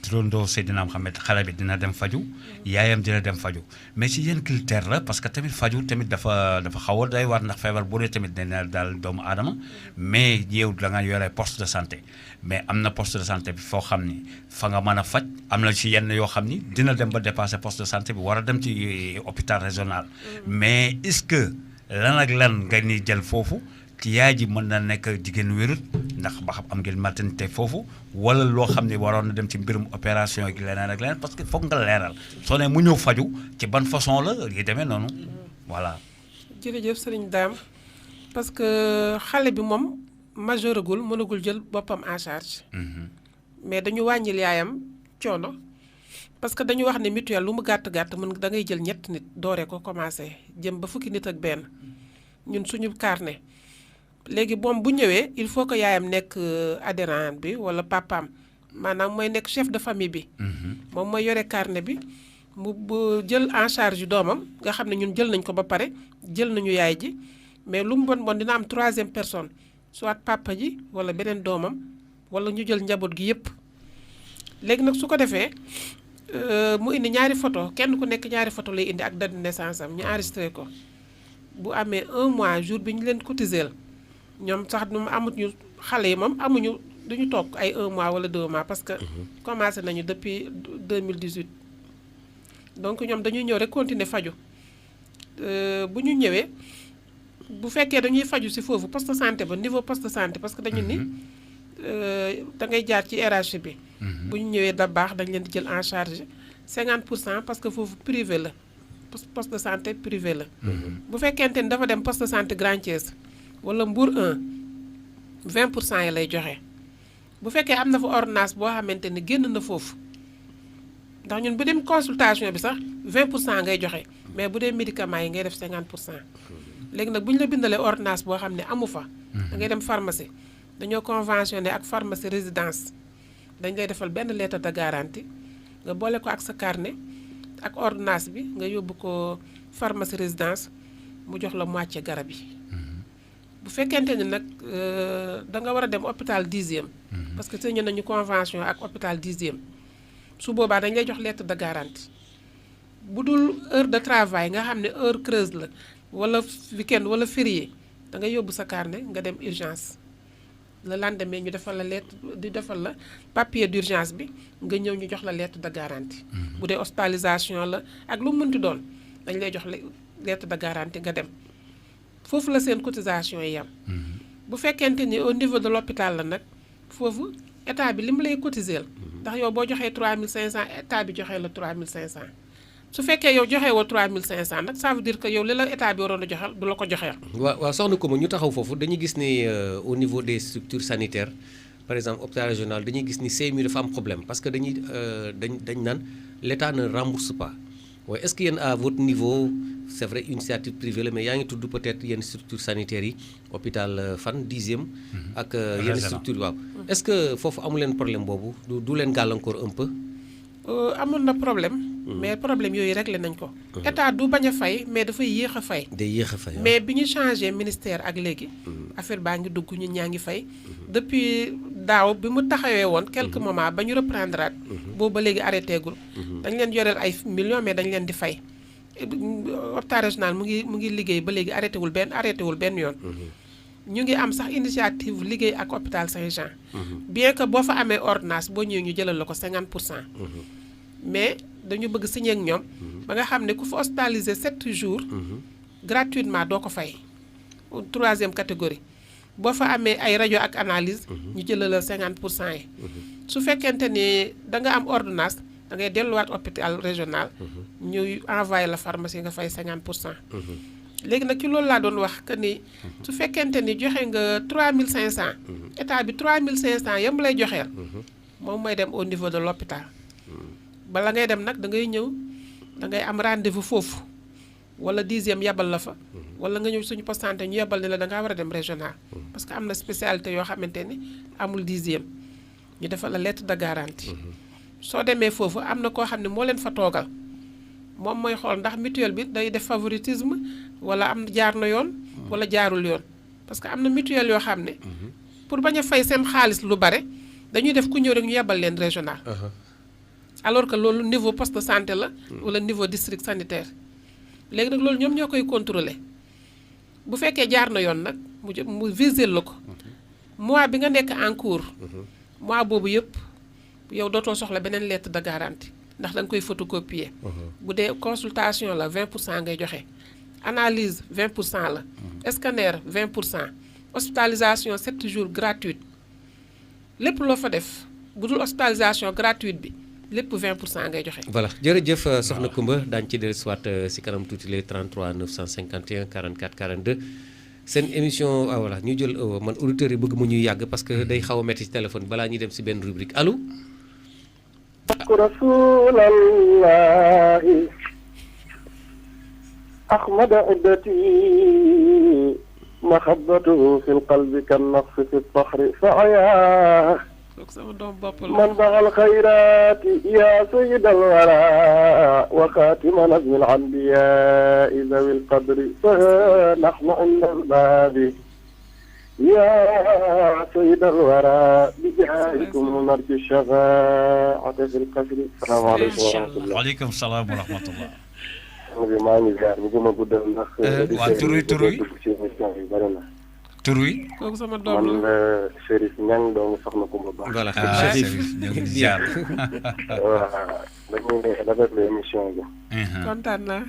turandoo Seydina Mohamed xale bi dina dem faju yaayam dina dem faju mais si yenn critère la parce que tamit faju tamit dafa xaw a day war ndax feebar bu dee tamit dina daal doomu aadama mais yow da nga yore poste de santé mais am na poste de santé bi foo xam ni fa nga mën a faj am na ci yenn yoo xam ni dina dem ba dépasser poste de santé bi war a dem ci hôpital régional mais est-ce que lan ak lan nga ni jël foofu ci yaay ji mën na nekk jigéen wérut ndax ba xam am ngeen maternité foofu wala loo xam ne waroon na dem ci mbirum opération ak leneen ak leneen parce que foog nga leeral soo ne mu ñëw faju ci ban façon la yi demee noonu voilà. jërëjëf sëriñ Dame parce que xale bi moom majeuragul mënagul jël boppam en charge. mais dañu wàññil yaayam coono parce que dañu wax ne mutuelle lu mu gàtt gàtt mën da ngay jël ñett nit dooree ko commencé jëm ba fukki nit ak benn ñun suñu carnet léegi moom bu ñëwee il faut que yaayam nekk adhérent bi wala papaam maanaam mooy nekk chef de famille bi. moom mooy yore carnet bi mu bu jël en charge doomam nga xam ne ñun jël nañ ko ba pare jël nañu yaay ji mais lu mu bon dina am troisième personne soit papa ji wala beneen doomam wala ñu jël njaboot gi yépp léegi nag su ko defee mu indi ñaari photo kenn ku nekk ñaari photo lay indi ak date de naissance am ñu enregistré ko bu amee 1 mois jour bi ñu leen cotiseel ñoom sax nu mu amuñu xale yi moom amuñu duñu toog ay 1 mois wala 2 mois parce que commencé nañu depuis 2018 donc ñoom dañuy ñëw rek continuer faju bu ñu ñëwee bu fekkee dañuy faju ci foofu poste de santé ba niveau poste de santé parce que dañu ni da ngay jaar ci RH bi. bu ñu ñëwee da baax dañ leen di jël en charge 50% parce que foofu privé la poste de santé privé la. bu fekkente ni dafa dem poste de santé Grand Thiès wala Mbour 1 20% yi lay joxe bu fekkee am na fa ordonnance boo xamante ni génn na foofu ndax ñun bu dem consultation bi sax 20% ngay joxe mais bu dee médicaments yi ngay def 50%. léegi nag bu ñu la bindalee ordonnance boo xam ne amu fa. da ngay dem pharmacie dañoo conventionné ak pharmacie résidence dañ lay defal benn lettre de garantie nga boole ko ak sa carnet ak ordonnance bi nga yóbbu ko pharmacie résidence mu jox la moitié garab yi. bu fekkente ni nag da nga war a dem hôpital 10e. parce que signé nañu convention ak hôpital 10e su boobaa dañ lay jox lettre de garantie bu dul heure de travail nga xam ne heure creuse la. wala weekend wala férié da nga yóbbu sa carnet nga dem urgence le lendemain ñu defal la lettre di defal la papier d'urgence bi nga ñëw ñu jox la lettre de garantie. bu dee hospitalisation la ak lu mu mënti doon dañ lay jox lettre de garantie nga dem foofu la seen cotisation yi yam. bu fekkente ni au niveau de l'hôpital la nag foofu état bi li mu lay cotiser ndax yow boo joxee 3500 état bi joxee la 3500 su fekkee yow joxe woo 3500 nag ça veut dire que yow li la état bi waroon a joxal du la ko joxeel. waaw soxna Coumba ñu taxaw foofu dañuy gis ni au niveau des structures sanitaires par exemple hôpital régional dañuy gis ni CMU dafa am problème parce que dañuy dañ naan l'État ne rembourse pas waaye est-ce que yéen à votre niveau c'est vrai initiative privée la mais yaa ngi tudd peut-être yenn structures sanitaires yi hôpital Fann 10e ak yenn structures waaw est-ce que foofu amu leen problème boobu du leen gàllankoor un peu. amoon na problème. mais problème yooyu réglé nañ ko. état du bañ a fay mais dafay yéex a fay. day yéex a fay mais bi ñu changé ministère ak léegi. affaire baa ngi dugg ñun ñaa ngi fay. depuis daaw bi mu taxawee woon quelques moments ba ñu reprendre at. boobu ba léegi arrêté gul. dañ leen yoreel ay millions mais dañ leen di fay. hôpital régional mu ngi liggéey ba léegi arrêté wul benn yoon. ñu ngi am sax initiative liggéey ak hôpital Saint-Jean. bien que boo fa amee ordonnance boo ñëwee ñu jëlal la ko 50%. mais dañu bëgg signer ak ñoom. ba nga xam ne ku fa hospitalisé 7 jours. gratuitement doo ko fay. 3e catégorie. boo fa amee ay rajo ak analyse. ñu jëlal la 50% yi. su fekkente ni da nga am ordonnance da ngay delluwaat hôpital régional. ñuy envoyé la pharmacie nga fay 50%. léegi nag ci loolu laa doon wax que ni su fekkente ni joxe nga 3500. état bi 3500 yam lay joxeel. moom mooy dem au niveau de l'hôpital. bala ngay dem nag da ngay ñëw da ngay am rendez-vous foofu wala 10e yabal la fa. wala nga ñëw suñu poste santé ñu yabal ne la da ngaa war a dem régional. parce que am na spécialité yoo xamante ni amul 10e ñu defal la lettre de garantie. soo demee foofu am na koo xam ne moo leen fa toogal. moom mooy xool ndax mutuelle bi day def favoritisme wala am jaar na yoon wala jaarul yoon parce que am na mutuelle yoo xam ne pour bañ a fay seen xaalis lu bare dañuy def ku ñëw rek ñu yebal leen régional alors que loolu niveau poste de santé la wala niveau district sanitaire léegi nag loolu ñoom ñoo koy contrôler bu fekkee jaar na yoon nag mu viser la ko mois bi nga nekk en cours mois boobu yëpp yow dootoo soxla beneen lettre de garantie ndax da nga koy photocopier. bu dee consultation la 20% ngay joxe. analyse 20% la. scanner 20%. hospitalisation 7 jours gratuite lépp loo fa def bu dul hospitalisation gratuite bi lépp 20% ngay joxe. voilà jërëjëf soxna Coumba daañu ci dellusiwaat si kanam tuuti les 33 951 44 42 seen émission voilà ñu jël man auditeurs yi bëgg mu ñuy yàgg parce que day xaw a métti ci téléphone balaa ñuy dem si benn rubrique allo. رسول الله أحمد عدتي محبته في القلب كالنقص في الصخر فعياه منبع الخيرات يا سيد الورى وخاتم نجم الأنبياء ذوي القدر فنحن عند الباب يا سيد الورى بجاهكم نرجو الشفاعة في القبر. السلام عليكم ورحمة الله. وعليكم السلام ورحمة الله. maa ngi ziar bu gën a guddal ndax. waa tur wi. kooku sama doom la man la Chérif Niang doomu soxna Coumba Ba. voilà Chérif ñu ngi ziar. waaw dañuy rafetlu émission bi. kontaan naa.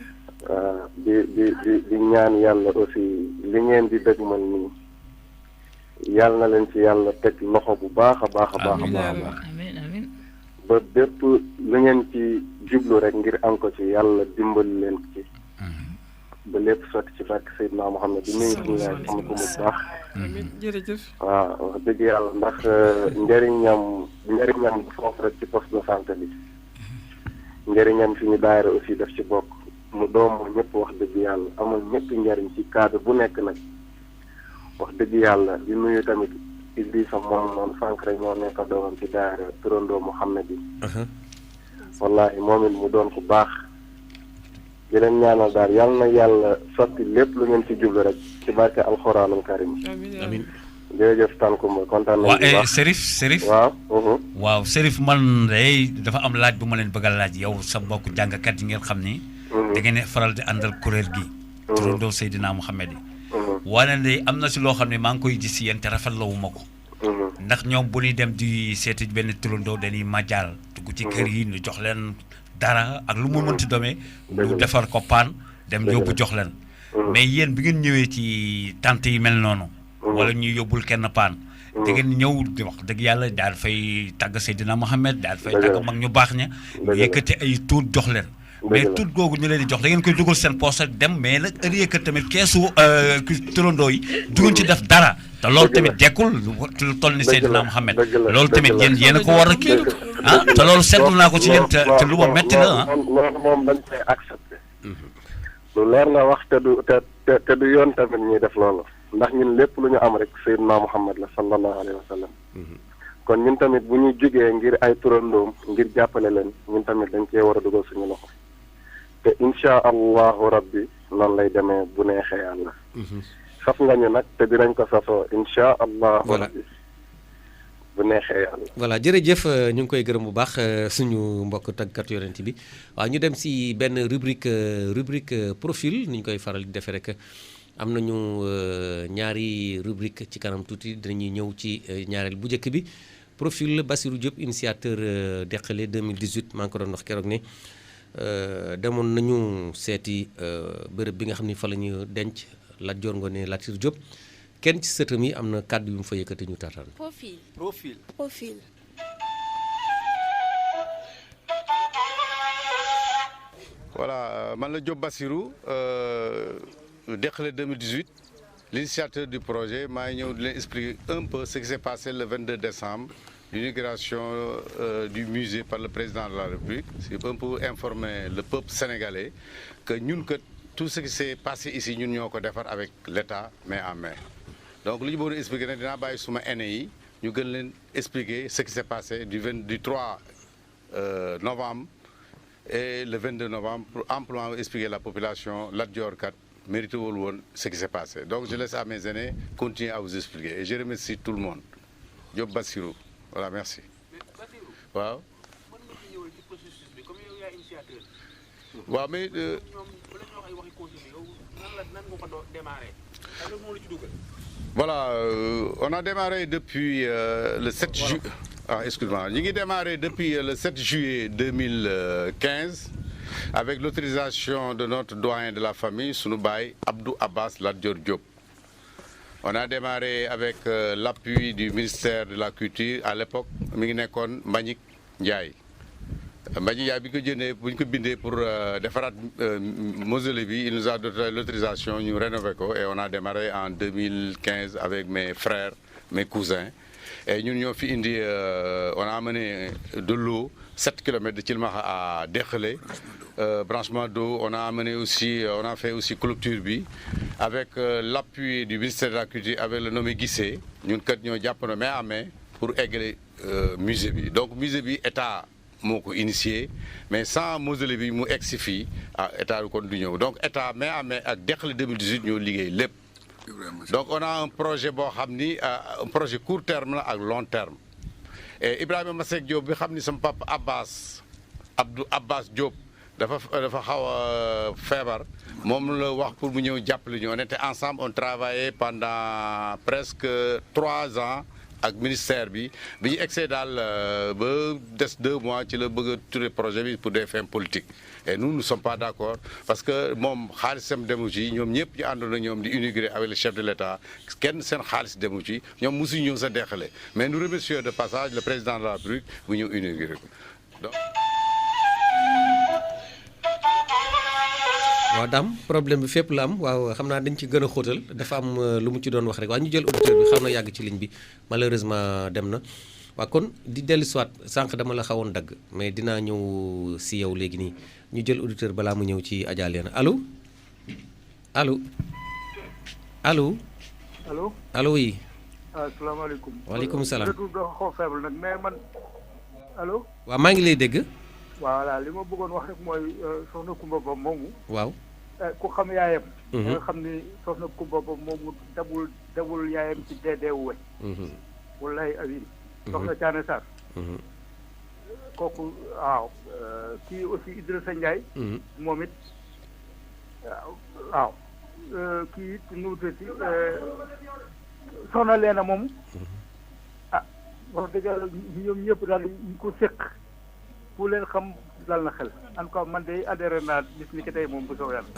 waaw di ñaan yàlla aussi li ngeen di dëgmal nii. yàlla na leen ci yàlla teg loxo bu baax a baax a baax a baax amiin amiin ba bépp lu ngeen ci jublu rek ngir am ko ci yàlla dimbali leen ci ba lépp sotti ci barke Seydina Muhammad di nuyu suñu yaay sama ko mu baax amiin jërëjëf waaw wax dëgg yàlla ndax njëriñam foofu rek ci poste de santé bi njëriñam suñu daayira aussi daf ci bokk mu doomu ñëpp wax dëgg yàlla amul ñëpp njëriñ ci cadre bu nekk nag wax dëgg yàlla di nuyu tamit Idrissa moom noonu sànq rek ñoo nekk doomam ci daara turandoo Mouhamed yi wallahi moom it mu doon ku baax di leen ñaanal daal yal na yàlla sotti lépp lu ngeen ci jublu rek ci barke alxuraanul karim amiin jërëjëf Tane Coumba kontaan nañu bu baax Chérif waaw waaw Chérif man day dafa am laaj bu ma leen bëgg a laaj yow sa mbokk jàngkat yi ngeen xam ni da ngeen faral di àndal kuréel gi turandoo Seydina Mouhamed yi wane ne am na si loo xam ne maa ngi koy gis si yéen te rafetlu ma ko ndax ñoom bu ñuy dem di seeti benn turandoo dañuy majaal dugg ci kër yi ñu jox leen dara ak lu mu mënti domee ñu defar ko paan dem yóbbu jox leen mais yéen bi ngeen ñëwee ci tante yi mel noonu wala ñuy yóbbul kenn paan da ngeen ñëw di wax dëgg yàlla daal fay tàgg Seydina Mohamed daal fay tàgg mag ñu baax ña ñu yëkkati ay tuut jox leen mais tout googu ñu leen di jox da ngeen koy dugal seen poche ak dem mais nag ëllëgee que tamit keesu turandoo yi dugal ci def dara te loolu tamit dekkul lu toll ni Seydina Mohamed loolu tamit yéen a ko war a kii te loolu seetlu naa ko ci yéen te lu ma metti la loolu moom dañ koy accepté lu leer nga wax te du yoon tamit ñuy def loolu ndax ñun lépp lu ñu am rek Seydina Mohamed la sallallahu alayhi wa sallam kon ñun tamit bu ñu jógee ngir ay turandoom ngir jàppale leen ñun tamit dañ cee war a dugal suñu loxo te incha allahu rabbi noonu lay demee bu neexee yàlla saf nga ñu nag te dinañ ko safoo incha allahu rabbi bu neexee yàlla. voilà jërëjëf ñu ngi koy gërëm bu baax suñu mbokk tàggatu yonent bi waaw ñu dem si benn rubrique profil ni ñu koy faral di defee rek am nañu ñaari rubrique ci kanam tuuti dañuy ñëw ci ñaareel bu njëkk bi profil Bassirou Diop initiateur Deqale 2018 maa ngi ko doon wax keroog ne demoon nañu seeti bërëb bi nga xam ni fa la ñu denc Lat Dior Ngoné Latyr Diop kenn ci sëtam yi am na kàddu yu mu fa yëkkati ñu taataan. profil. voilà man la Diop Bassirou Deqale 2018 l'initiateur du projet maa ngi ñëw di leen expliquer un peu ce qui s'est passé le 22 décembre l'inauguration du musée par le président de la République c'est un peu informer le peuple sénégalais que ñun que tout ce qui s'est passé ici ñun ñoo ko defar avec l'État main en main donc li ñu bëggoon expliquer nag dinaa bàyyi suma aîné yi ñu gën leen expliquer ce qui s'est passé du 3 novembre et le 22 novembre pour amplement expliquer la population Lat Dior kat mérité wul woon ce qui s'est passé donc je laisse à mes aînés continuer à vous expliquer et je remercie tout le monde Diop Bassirou voilà merci waaw waaw mais voilà on a démarré depuis le 7 juillet excuse-moi ñu ngi démarré depuis le 7 juillet 2015 avec l'autorisation de notre doyen de la famille sunu baay Abdou Abbas Lat Dior Diop. On a démarré avec l'appui du ministère de la Culture à l'époque mi ngi nekkoon Mbagnick Ndiaye bi ko jëndee bu ñu ko bindee pour defaraat mausolée bi il nous a donné l'autorisation ñu rénover ko et on a démarré en 2015 avec mes frères mes cousins et ñun ñoo fi indi on a amené de l'eau 7 kilomètres de Thilmakha à Deqale branchement d'eau on a amené aussi on a fait aussi clôture bi avec l'appui du ministère de la Culture avec le nommé Guissé ñun kat ñoo jàppandoo main à main pour eggale musée bi donc musée bi état moo ko initié mais sans mausolée bi mu egg si fii état kon du ñëw donc état main à main ak Deqale 2018 ñoo liggéey lépp donc on a un projet boo xam ni un projet court terme la ak long terme et Ibrahima Masseck Diop bi xam ni sama papa Abdou Abbas Diop dafa xaw a feebar moom la wax pour mu ñëw jàppale ñu on était ensemble on travaillait pendant presque 3 ans ak ministère bi ñu egsee daal ba des 2 mois ci la bëgg a tuddee projet bi pour des fins politiques et nous ne sommes pas d'accord parce que moom xaalisam demu ci ñoom ñëpp ñu àndoon na ñoom di inaugurer avec le chef de l'État kenn seen xaalis demu ci ñoom mosuñu ñëw sa Deqale mais nous remercions de passage le président de la République bu ñëw inaugurer ko donc. waaw daam problème bi fépp la am waaw xam naa dañ ci gën a xóotal dafa am lu mu ci doon wax rek waaw ñu jël auditeur bi xam na yàgg ci ligne bi malheureusement dem na waaw kon di dellu soit sànq dama la xawoon dagg mais dinaa ñëw si yow léegi nii ñu jël auditeur balaa mu ñëw ci Adja Léna allo allo allo allo allo oui. asalaamaaleykum. waaleykum salaam. dafa xaw faible nag mais man allo. waaw maa ngi lay dégg. voilà li ma bëggoon wax rek mooy soxna Kumba Ba moomu. waaw. ku xam yaayam. nga xam ni soxna Kumba Ba moomu dabul yaayam ci deedeewu we. wallahi azim. soxna Thiané Sarr. kooku waaw kii aussi Idrissa Ndiaye. moom it waaw kii it nu mu tuddati soxna Léna moomu. ah wax dëgg yàlla ñoom ñëpp daal ñu ko séq. ku leen xam dal na xel en tout cas man de adhéré naa bis ni ki tey moom bu soobee yàlla.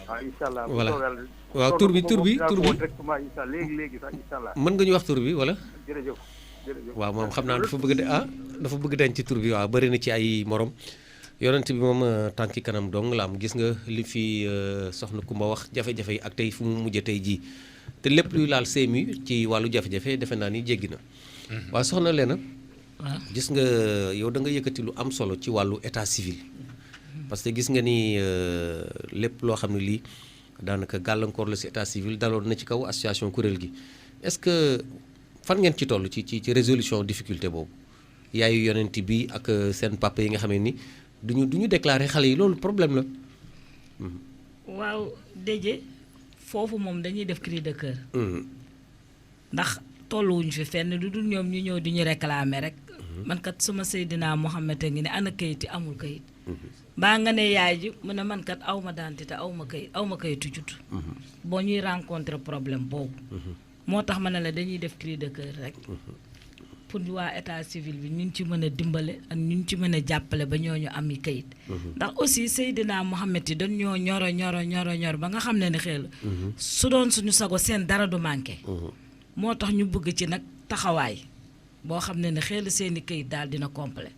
waaw incha allah bu soobee yàlla. waaw tur bi directement incha allah léegi sax incha allah. mën nga ñu wax tur bi wala. jërëjëf. waaw moom xam naa dafa bëgg dafa bëgg denc ci tur bi waaw bëri na ci ay morom yonent bi moom tànki kanam dong la am gis nga li fi soxna Kumba wax jafe-jafe yi ak tey fu mu mujj tey jii te lépp luy laal CMU ci wàllu jafe-jafe defe naa ni jéggi na. waaw soxna Léna. waaw gis nga yow da nga yëkkati lu am solo ci wàllu état civil. parce que gis nga ni lépp loo xam ne lii daanaka gàllankoor la si état civil daloon na ci kaw association kuréel gi est-ce que fan ngeen ci toll ci résolution difficulté boobu yaayu yonent bi ak seen papa yi nga xam ne ni duñu déclarer xale yi loolu problème la. waaw Déthié foofu moom dañuy def cri de cœur. ndax tolluwuñ fi fenn lu dul ñoom ñu ñëw di ñu réclamer rek. man kat sama Seydina Mohamed a ngi ne ana kayit yi amul kayit. baa nga ne yaay ji mu ne man kat aw ma identité aw ma kayitu judd. boo ñuy rencontrer problème boobu. moo tax ma ne la dañuy def cri de cœur rek. pour waa état civil bi ñu ci mën a dimbale ak ñu ci mën a jàppale ba ñooñu am yi kayit. ndax aussi Seydina Mohamed yi dañ ñoo ñoro ba nga xam ne xel. su doon suñu sago seen dara du manqué. moo tax ñu bëgg ci nag taxawaay boo xam ne xel seeni kayit daal dina complet.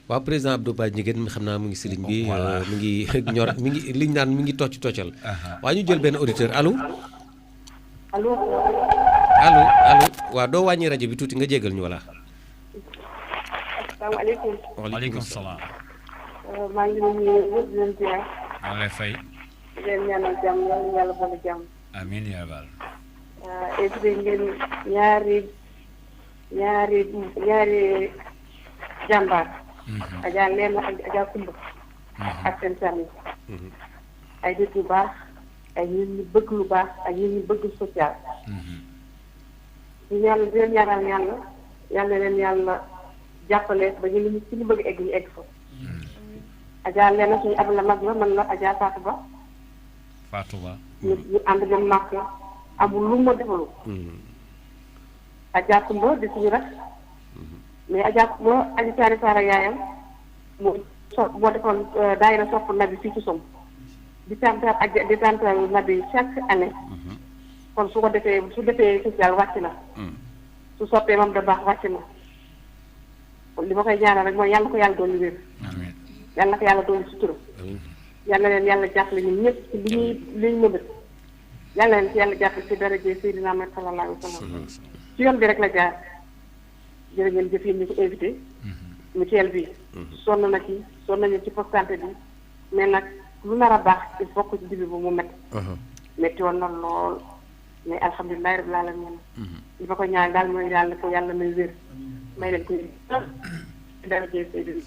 waaw président Abdou Ba Ndiéguène mi xam naa mu ngi si ligne bi mi ngi ñor mi ngi liñ naan mi ngi toccal waaye ñu jël benn auditeur allo. allo. waaw doo wàññi rajo bi tuuti nga jégal ñu wala. asalaamaaleykum. waaleykum salaam. maa ngi leen di nuyu di leen ziar. maa ngi lay fay. di leen ñaanal jàmm yàlla boole jàmm. amiin yaa baal. invité ngeen ñaari jàmbaar. Adja Léna ak Adja Kumba. ak seen famille. ay nit yu baax ay nit ñu bëgg lu baax ay nit ñu bëgg social. di leen ñaanal yàlla leen yàlla jàppale ba ñu ci ñu bëgg egg ñu egg fa. Adja Léna suñu ab la mag la man la Adja Fatou Ba. ñu ànd dem màkk amul lu ma defalu. Adja Kumba di suñu rek. mais Adja Kumba Adja Saare Saara yaayam moo defoon daayira sopp nabi fii ci Som di tantal nabi chaque année. kon su defee social wàcc na. su soppee moom da baax wàcc na. kon li ma koy ñaanal rek mooy yàlla ko yàlla doon wér. yàlla ko yàlla doon sutura. yàlla leen yàlla jàppale ñun ñëpp ci li ñu mëbët. yàlla leen ci yàlla jàppale ci daraja Seydina Muhammad sallallahu alayhi wa sallam. ci yoon bi rek la jaar. jërë ngeen jëf yéen ñu ko invité. mutuelle bi. sonn na ci sonn nañu ci poste santé bi. mais nag lu nar a baax il faut que ci début bu mu métti. métti woon na lool. mais alhamdulilah rabbil alamin li ma ko ñaan daal mooy yàlla ko yàlla may wér. may leen ko dara jëf Seydina.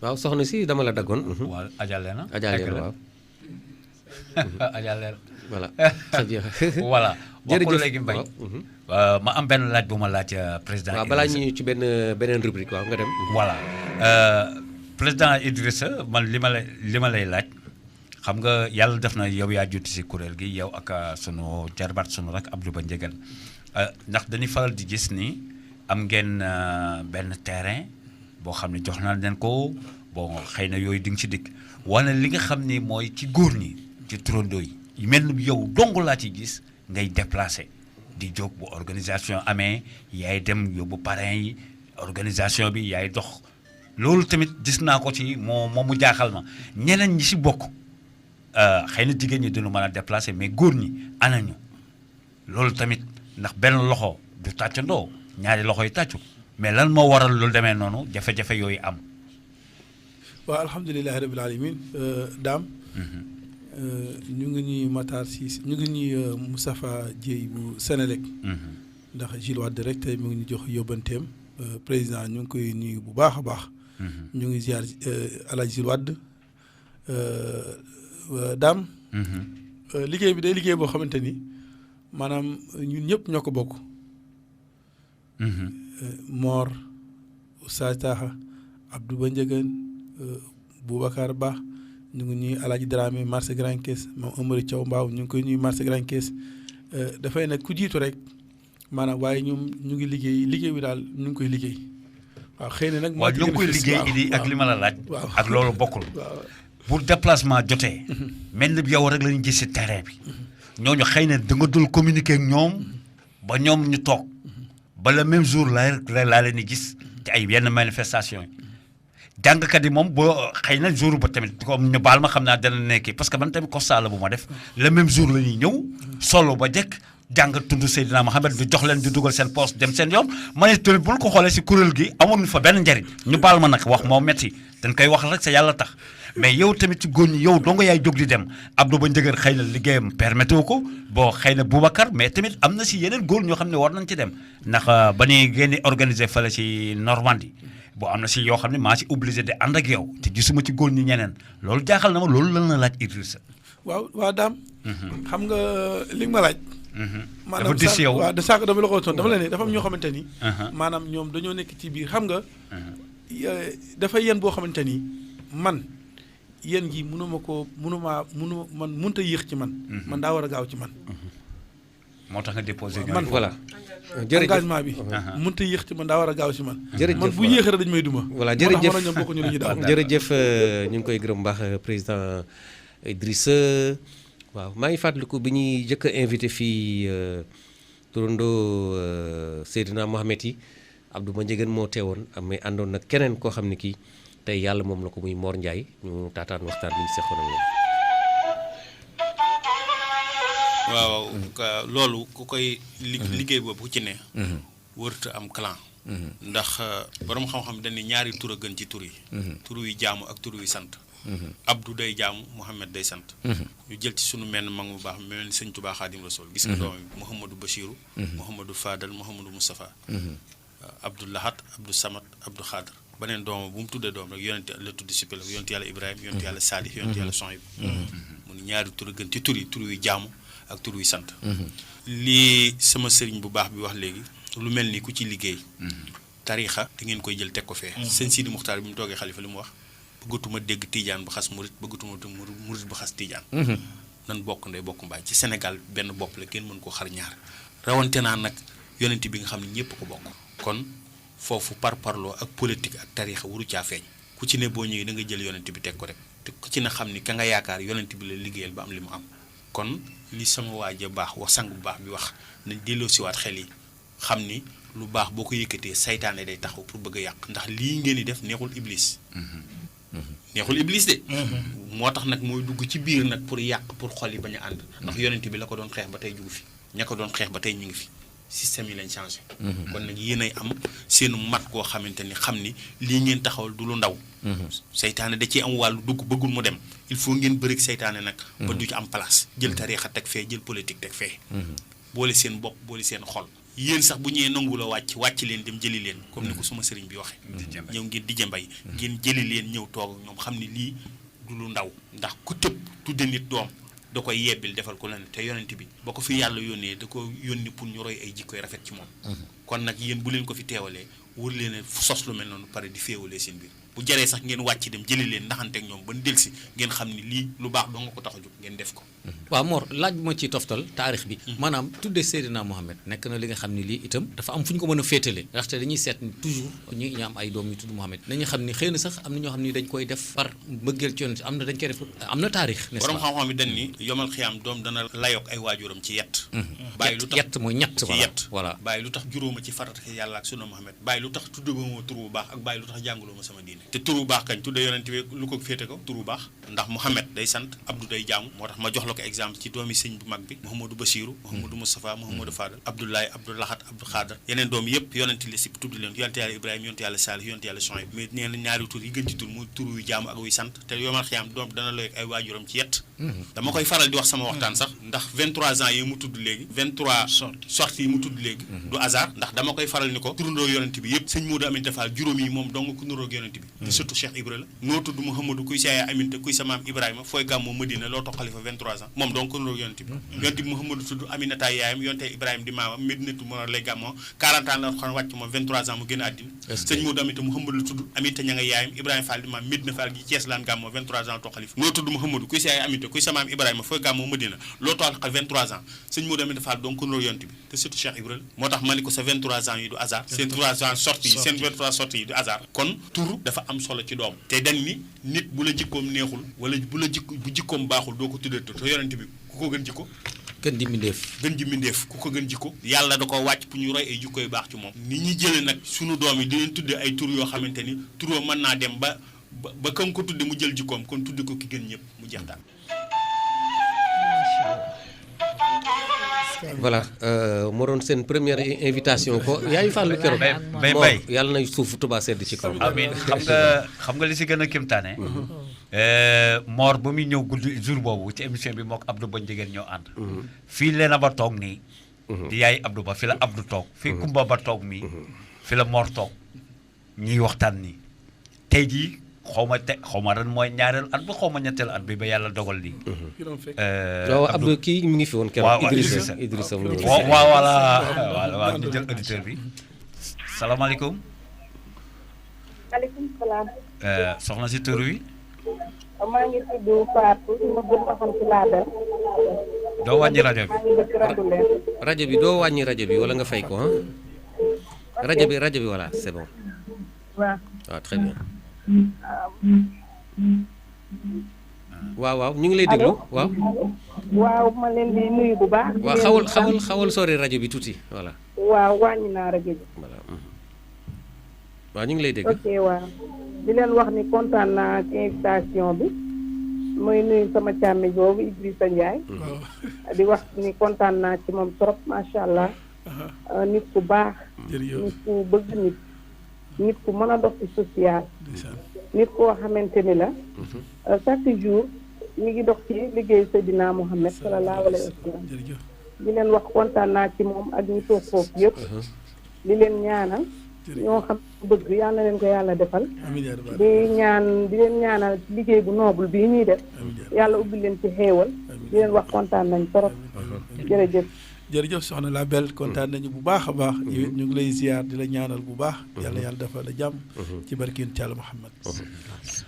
waaw soxna si dama la daggoon. waaw Adja Léna. waaw. Adja Léna. voilà. voilà. jërëjëf léegi Mbaye. ma am benn laaj bu ma laaj président. waaw balaa ñu ci beneen rubrique waaw nga dem. voilà président Idrissa man li ma lay laaj xam nga yàlla def na yow yaa juuti si kuréel gi yow ak sunu jarbaat sunu rak Abdou Ba Ndiéguène ndax dañuy faral di gis ni am ngeen benn terrain boo xam ne jox naa leen ko bon xëy na yooyu di nga ci dikk wala li nga xam ni mooy ci góor ñi ci turandoo yi mel ni yow dong laa ci gis ngay déplacé di jóg bu organisation amee yaay dem yóbbu parrain yi organisation bi yaay dox loolu tamit gis naa ko ci mu jaaxal ma ñeneen ñi si bokk xëy na jigéen ñi duñu mën a déplacé mais góor ñi anañu loolu tamit ndax benn loxo du tàccandoo ñaari loxo yi tàccu mais lan moo waral loolu demee noonu jafe-jafe yooyu am. waaw alhamdulilahi rabil alamin daam ñu ngi ñuy Matar Cissé ñu ngi ñuy Moustapha Dieye bu Sénélec. ndax Gilles Wade rek tey mu ngi ñu jox yóbbanteem président ñu ngi koy nuyu bu baax a baax. ñu ngi ziar El Hadj Gilles Wade daam. liggéey bi day liggéey boo xamante ni maanaam ñun ñëpp ñoo ko bokk. Mor Oustaz Taha Abdou Ba Ndiéguène Boubacar Ba. ñu ngi ñuy Alaaji Dramé marché Grand Caisse moom Amary Thiaw Mbaaw ñu ngi koy ñuy marché Grand Caisse dafay nag ku jiitu rek maanaam waaye ñoom ñu ngi liggéey bi daal ñu ngi koy liggéey waaw xëy na nag. waaw ñu ngi koy liggéey ak li ma la laaj. ak loolu bokkul. pour déplacement jotee. mel ni yow rek la ñu gis si terrain bi. ñooñu xëy na da nga dul communiquer ak ñoom ba ñoom ñu toog ba le même jour laa leen di gis ci ay yenn manifestation yi jàngkat yi moom boo xëy na jour ba tamit comme ñu baal ma xam naa dana nekk parce que man tamit constat la bu ma def le même jour la ñuy ñëw solo ba jekk jàng tudd Seydina Mohamed di jox leen di dugal seen poste dem seen yoon ma ne tamit bul ko xoolee si kuréel gi amoon fa benn njariñ ñu baal ma nag wax moo metti dañ koy wax rek sa yàlla tax mais yow tamit ci góor ñi yow doo nga yaay jóg di dem Abdou ba njëgër xëy na liggéeyam permettre ko bon xëy na Boubacar mais tamit am na si yeneen góor ñoo xam ne war nañ ci dem ndax ba ñuy génne organiser fële si Normandie bon am na si yoo xam ne maa si obligé de ànd ak yow te gisuma ci góor ñi ñeneen loolu jaaxal na ma loolu lan la laaj Idrissa. waaw daam. xam nga li nga ma laaj. dafa dis yow waaw de saako dama la ko tontu dama la ne dafa am ñoo xamante ni. maanaam ñoom dañoo nekk ci biir xam nga. dafa yéen boo xamante ni man yéen gi man mënut a yéex ci man. man daa war a gaaw ci man. moo tax nga déposé. man voilà. jërëjëf engagement bi. mënut a yéex ci man daa war a gaaw ci man. jërëjëf man bu yéexee rek dañu may duma. voilà jërëjëf moo tax ñoom bokkuñu lu ñu daal. jërëjëf ñu ngi koy gërëm baax président Idrissa waaw maa ngi fàttaliku bi ñuy jëkk a invité fii turandoo Seydina Mohamed yi Abdou ma njëgën moo teewoon mais àndoon nag keneen koo xam ne kii tey yàlla moom la ko muy Mor Ndiaye ñu taataan waxtaan bi ñu seqoon ak moom. waaw loolu ku koy liggéey boobu ku ci ne wërta am clan ndax borom xam-xam dañ ne ñaari tur a gën ci tur yi tur yu jaamu ak tur yu sant Abdou day jaamu Mouhamed day sant ñu jël ci sunu menn mag mu baax mel ni sëñ Touba Xaadim Rasul gis nga doom bi Mouhamadou Bachirou Mouhamadou Fadal Mouhamadou Moustapha Abdou Lahat Abdou Samad Abdou Khadr beneen doomam bu mu tuddee doom rek yonent la tudd si pele yonent yàlla Ibrahima yonent yàlla Salih yonent yàlla Sohayb mu ne ñaari tur a gën ci tur yi tur yu jaamu ak tur yu sant lii sama sëriñ bu baax bi wax léegi lu mel ni ku ci liggéey tariixa di ngeen koy jël teg ko fee sëñ Sidi Muxtaar bi mu toogee xalifa li mu wax bëggatuma dégg tiijaan bu xas murit bëggatuma murit bu xas tiijaan nan bokk ndey bokk mbaay ci Sénégal benn bopp la kenn mën koo xar ñaar rawante naa nag yonent bi nga xam ne ñëpp ko bokk kon foofu par parloo ak politique ak tariixa waru caa feeñ ku ci ne boo ñëwee da nga jël yonent bi teg ko rek te ku ci ne xam ni ka nga yaakaar yonent bi la liggéeyal ba am li mu am kon li sama waaja baax wax sang bu baax bi wax nañ delloo siwaat xel yi xam ni lu baax boo ko yëkkatee saytaane day taxaw pour bëgg a yàq ndax lii ngeen di def neexul iblis neexul iblis de moo tax nag mooy dugg ci biir nag pour yàq pour xol yi bañ a ànd ndax yonent bi la ko doon xeex ba tey jugu fi ña ko doon xeex ba tey ñu ngi fi système yi lañ changé kon nag yéenay am seenu mat koo xamante ni xam ni lii ngeen taxawal du lu ndaw seytaane da ciy am wàllu dugg bëggul mu dem il faut ngeen bëri seytaane nag ba du ci am place jël tariixa teg fee jël politique teg fee boole seen bopp boole seen xol yéen sax bu ñëwee nangu la wàcc leen dem jëli leen comme ni ko suma sëriñ bi waxee ñëw ngeen di jëmbay ngeen jëli leen ñëw toog ñoom xam ni lii du lu ndaw ndax ku tëb tudde nit doom da koy yebbil defal ko leneen te yonent bi ba ko fi yàlla yónnee da ko yónni pour ñu roy ay jikkoy rafet ci moom kon nag yéen bu leen ko fi teewalee wër leen sos lu mel noonu pare di féewalee seen biir bu jaree sax ngeen wàcc dem jëli leen ndaxante ak ñoom ba delsi ngeen xam ni lii lu baax doo nga ko tax a jóg ngeen def ko waaw Mor laaj bi ma ciy toftal taarix bi maanaam tuddee Seydina Mohamed nekk na li nga xam ne lii itam dafa am fu ñu ko mën a féetale ndaxte dañuy seet ni toujours ñu am ay doom yu tudd Mohamed dañuy xam ni xëy na sax am na ñoo xam ni dañ koy def par mbëggeel ci yonent am na dañ koy def am na taarix n'est-ce pas borom xam-xam yi dañ ni yomal xiyaam doom dana layoog ay waajuram ci yett bàyyi lu tax yett mooy ñett ci yett voilà bàyyi lu tax juróoma ci farata yàlla ak sunna Mohamed bàyyi lu tax tudde ba ma tur bu baax ak bàyyi lu tax jàngaloo ma sama diine te tur bu baax kañ tudde yonent bi lu ko féete ko tur bu baax ndax Mohamed day sant Abdou day jaamu moo tax ma jox la ko exemple ci doomi sëñ bu mag bi Mouhamadou Bachirou Mouhamadou Moustapha Mouhamadou Fadal Abdoulaye Abdou Lahat Abdou Khadr yeneen doom yëpp yonent li si tudd leen yonent yàlla Ibrahima yonent yàlla Salih yonent yàlla Sohayb mais nee na ñaari tur yi gën ci tur muy tur yu jaamu ak wuy sant te yomal xiyaam doom dana lay ay waajuram ci yett dama koy faral di wax sama waxtaan sax ndax 23 ans yi mu tudd léegi 23 sorties yi mu tudd léegi du hasard ndax dama koy faral ni ko turandoo yonent bi yëpp sëñ Modou Aminta Fall juróom yi moom dong ku nuroog yonent bi te surtout Cheikh Ibra la noo tudd Mouhamadou kuy saaya Aminta kuy sa maam Ibrahima fooy gàmmoo Madina loo toog xalifa 23 ans moom dong ku nuroog yonent bi yonent bi Mouhamadou tudd Aminata yaayam yonte Ibrahima di maamam Medinatu Munawwara lay gàmmoo 40 ans la xam wàcc moom 23 ans mu génn àddina sëñ Modou Aminta Mouhamadou tudd Aminta ña nga yaayam Ibrahima Fall di maam Medina Fall gi Thiès laan gàmmoo 23 ans toog xalifa noo tudd Mouhamadou kuy saaya Aminta kuy sa maam Ibrahima fooy gàmmoo Madina loo toog 23 ans sëñ Modou Aminta Fall donc ku nuroog yonent bi te surtout Cheikh Ibra moo tax ma ni ko sa 23 ans yi du hasard seen 23 ans sorties yi seen 23 sorties yi du hasard kon tur dafa am solo ci doom te dañ ni nit bu la jikkoom neexul wala bu jikkoom baaxul doo ko tuddee te yonent bi ku ko gën jikko gën ji mbindeef gën ji mbindeef ku ko gën jikko yàlla da ko wàcc pour ñu roy ay jikko yu baax ci moom ni ñuy jëlee nag sunu doom yi di leen tudde ay tur yoo xamante ni turoo mën naa dem ba kam ko tudde mu jël jikkoom kon tudde ko ki gën ñëpp mu jeex daal. voilà moo doon seen première invitation ko yaay fàllu keroog bay yàlla na suufu Touba sedd ci kaw. amiin xam nga li si gën a kéemtaane Mor ba muy ñëw guddi jour boobu ci émission bi mook Abdou Ba Njigéen ñoo ànd fii leena ba toog nii di yaay Abdou Ba fi la Abdou toog fii Kumba ba toog mii fi la Mor toog ñuy waxtaan nii tey jii xaw ma ren mooy ñaareel at ba xaw ma ñetteel at bi ba yàlla dogal lii. waaw Abdou kii mi ngi fi woon keroog. Idrissa mu ngi waaw voilà ñu jël auditeur bi salaamaaleykum. maaleykum salaam. soxna si tur wi. maa ngi tudd Fatou ma gën a xam ci Label. doo wàññi rajo bi. rajo bi doo wàññi rajo bi wala nga fay ko ah. rajo bi voilà c'est bon. waaw. waaw très bien. waaw ñu ngi lay déglu waaw. waaw ma leen di nuyu bu baax. waaw xawal sori rajo bi tuuti voilà. waaw wàññi naa rajo bi. voilà waaw ñu ngi lay dégg. ok waaw di leen wax ni kontaan naa ci invitation bi muy nuyu sama càmmi boobu Idrissa Ndiaye. di wax ni kontaan naa ci moom trop macha allah. nit ku baax. nit ku bëgg nit ku mën a dox ci social. nit koo xamante ni la. chaque jour mi ngi dox ci liggéey Seydina Mohamed sallallahu alayhi wa sallam. di leen wax kontaan naa ci moom ak ñi toog foofu yëpp. di leen ñaanal. ñoo xam bëgg yàlla na leen ko yàlla defal. di leen ñaanal liggéey bu noble bii ñuy def. yàlla ubbi leen ci xéewal. di leen wax kontaan nañ trop. jërëjëf. jërëjëf soxna Label kontaan nañu bu baax a baax. ñu ngi lay ziar di la ñaanal bu baax. yàlla dafa la jàmm. ci barkeen ci Yàlla Muhammad.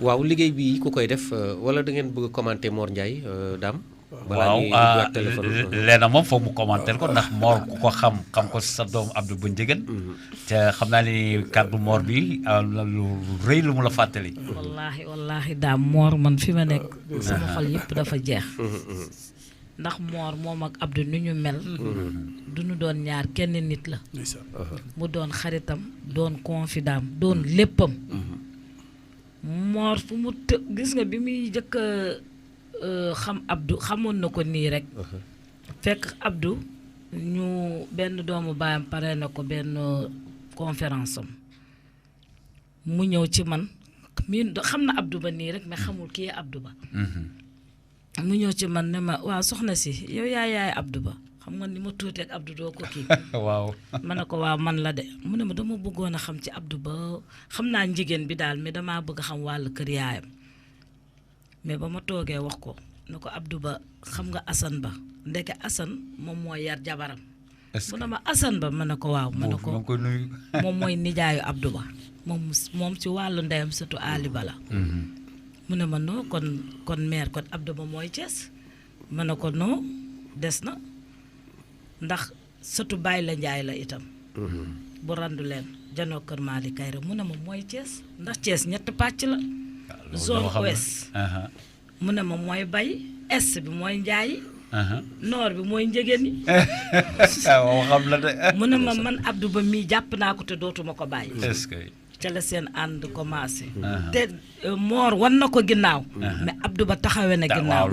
waaw liggéey bi ku koy def wala da ngeen bëgg a commenter Mor Ndiaye Dame. waaw leena moom foog mu commenter ko ndax Mor ku ko xam ko sa doom Abdou Ba Njigéen. te xam naa ni kàddu Mor bi lu rëy lu mu la fàttali. wallaahi Dame Mor man fi ma nekk. sama xol yëpp dafa jeex. ndax Mor moom ak Abdou nu ñu mel. du ñu doon ñaar kenn nit la. mu doon xaritam doon confident doon léppam. Mor fu mu gis nga bi muy jëkk xam Abdou xamoon na ko nii rek. fekk Abdou ñu benn doomu baayam pare na ko benn conférence am mu ñëw ci man miin xam na Abdou Ba nii rek mais xamul kii Abdou Ba. mu ñëw ci man ne ma waaw soxna si yow yaay Abdou Ba xam nga ni ma tuuteeg Abdou doo ko kii. waaw ma ne ko waaw man la de mu ne ma dama bëggoon a xam ci Abdou Ba xam naa njigéen bi daal mais damaa bëgg a xam wàllu kër yaayam mais ba ma toogee wax ko ne ko Abdou Ba xam nga Assane Ba ndeke Assane moom mooy yar jabaram. mu ne ma Assane Ba ma ne ko waaw ma ne ko moom mooy nijaayu Abdou Ba moom ci wàllu ndeyam surtout Ali Ba la. mu ne ma non kon mère kon Abdou Ba mooy Thiès ma ne ko non des na ndax sëtu Baye la Njaay la itam. bu randu leen janoo kër Mali Kayre mu ne ma mooy Thiès ndax Thiès ñetti pàcc la. zone ouest. mu ne ma mooy Bay est bi mooy Njaay. nord bi mooy Njëgeen yi. xam la de. mu ne ma man Abdou Ba mii jàpp naa ko te dootuma ko bàyyi. est-ce que. ca la seen ànd commencé. te Mor wan na ko ginnaaw. mais Abdou Ba taxawee na ginnaaw.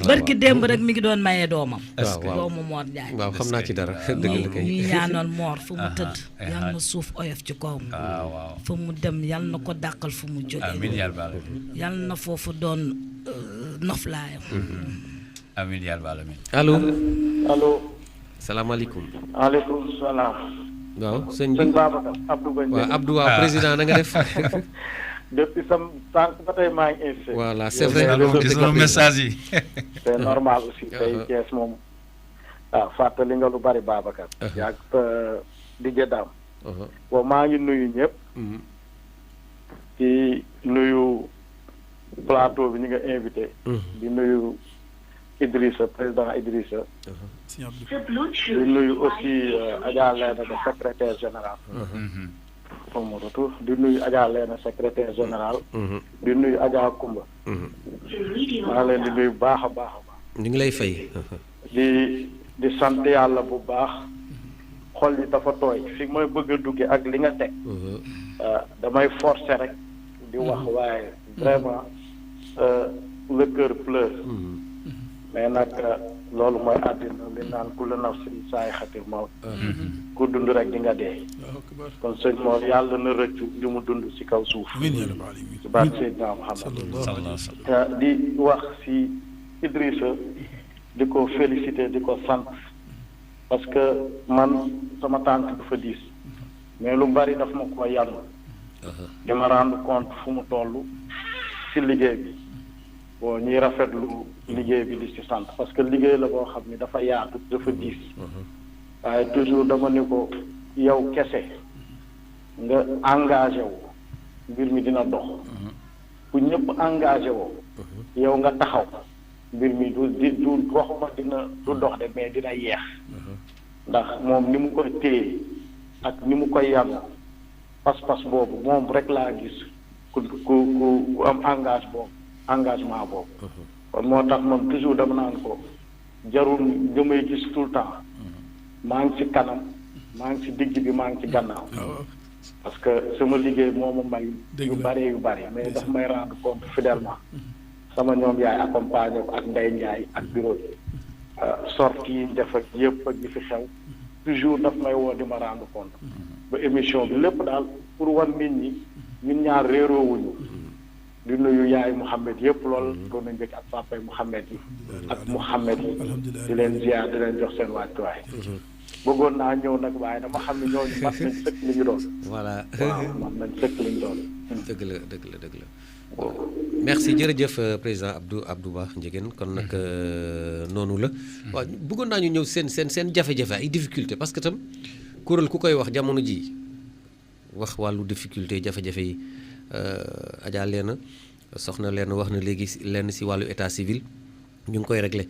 barki démb rek mi ngi doon mayee doomam. doomu Mor Ndiaye. waaw xam naa ci dara dëgg la kay. ñuy ñaanoon Mor fu mu tëdd. yal na suuf oyof ci kawam. fu mu dem yal na ko dàqal fu mu jógee. yal na foofu doon noflaayam. amiin yaa rabbal aalamiin. allo. salaamaaleykum. maaleykum salaam. waaw sëñ bi sëñ Babacar Abdou Ba waaw Abdou waaw président na nga def. depuis sam tànk ba tey maa ngi insisté. voilà c'est vrai gis nga message yi. c'est normal aussi tey Thiès moom. waaw fàttali nga lu bari Babacar. yaa di jëdaam. bon maa ngi nuyu ñëpp. di nuyu plateau bi ñu nga invité. di nuyu Idrissa président Idrissa. di nuyu aussi Adja Leena de secrétaire général. mon retour di nuyu Adja Leena secrétaire général. di nuyu Adja Kumba. maa leen di nuyu baax a baax a baax. ñu ngi lay fay. di di sant yàlla bu baax xol yi dafa tooy fi mooy bëgg a dugge ak li nga teg damay forcer rek di wax waaye vraiment le cœur pleure mais nag loolu mooy àddina li naan ku la nafsin saay xatir mawt ku dund rek di nga dee kon sëñ moom yàlla na rëccu li mu dund ci kaw suuf ci baat Seydina Muhammad di wax ci Idrissa di ko féliciter di ko sant parce que man sama tànk dafa diis mais lu bari daf ma ko yàlla di ma rendre compte fu mu toll ci liggéey bi bon ñuy rafetlu liggéey bi di ci sant parce que liggéey la boo xam ni dafa yaatu dafa diis waaye toujours dama ni ko yow kese nga engagé wu mbir mi dina dox bu ñëpp engagé woo yow nga taxaw mbir mi du waxuma dina du dox de mais dina yeex ndax moom ni mu koy téye ak ni mu koy yàlla pas-pas boobu moom rek laa gis ku am engagement boobu kon moo tax man toujours dama naan ko jarul nga may gis tout le temps maa ngi ci kanam maa ngi ci digg bi maa ngi ci gannaaw parce que sama liggéey moo ma may yu bari mais daf may rendre compte fidèlement sama ñoom yaay accompagné ko ak Ndeye Ndiaye ak bureau bi sortie yi def ak yëpp ak yi fi xew toujours daf may woo di ma rendre compte ba émission bi lépp daal pour wan nit ñi ñun ñaar réeroowuñu di nuyu yaay Mouhamed yëpp lool doon nañ njëkk ak papay Mouhamed yi ak Mouhamed yi di leen ziar di leen jox seen wàccuwaay bëggoon naa ñëw nag waaye dama xam ne ñooñu mat nañ sëkk li ñu doon voilà waaw mat nañ sëkk li ñu doon dëgg la merci jërëjëf président Abdou Ba Ndiéguène kon nag noonu la waaw bëggoon naa ñu ñëw seen jafe-jafe ay difficulté parce que tam kuréel ku koy wax jamono ji wax wàllu difficulté jafe-jafe yi Adja Léna soxna Léna wax na léegi lenn si wàllu état civil ñu ngi koy régler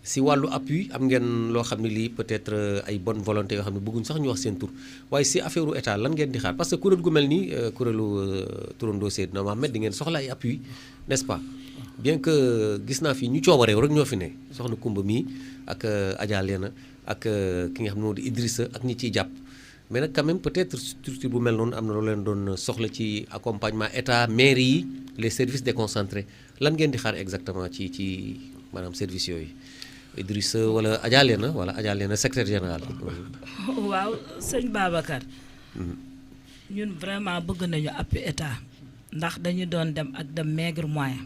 si wàllu appui am ngeen loo xam ne lii peut-être ay bonne volonté yoo xam ne bëgguñ sax ñu wax seen tur waaye si affaire état lan ngeen di xaar parce que kuréel gu mel nii kuréelu turandoo Seydina Mohamed di ngeen soxla ay appui n'est-ce pas bien que gis naa fi ñu coobareew rek ñoo fi ne soxna Kumba mii ak Adja Léna ak ki nga xam ne moo di Idrissa ak ñi ciy jàpp mais nag quand même peut-être structure bu mel noonu am na loo leen doon soxla ci accompagnement état mairie yi les services déconcentrés lan ngeen di xaar exactement ci maanaam services yooyu Idrissa wala Adja Léna secrétaire général. waaw sëñ Babacar. ñun vraiment bëgg nañu appui état ndax dañu doon dem ak de maigre moyen.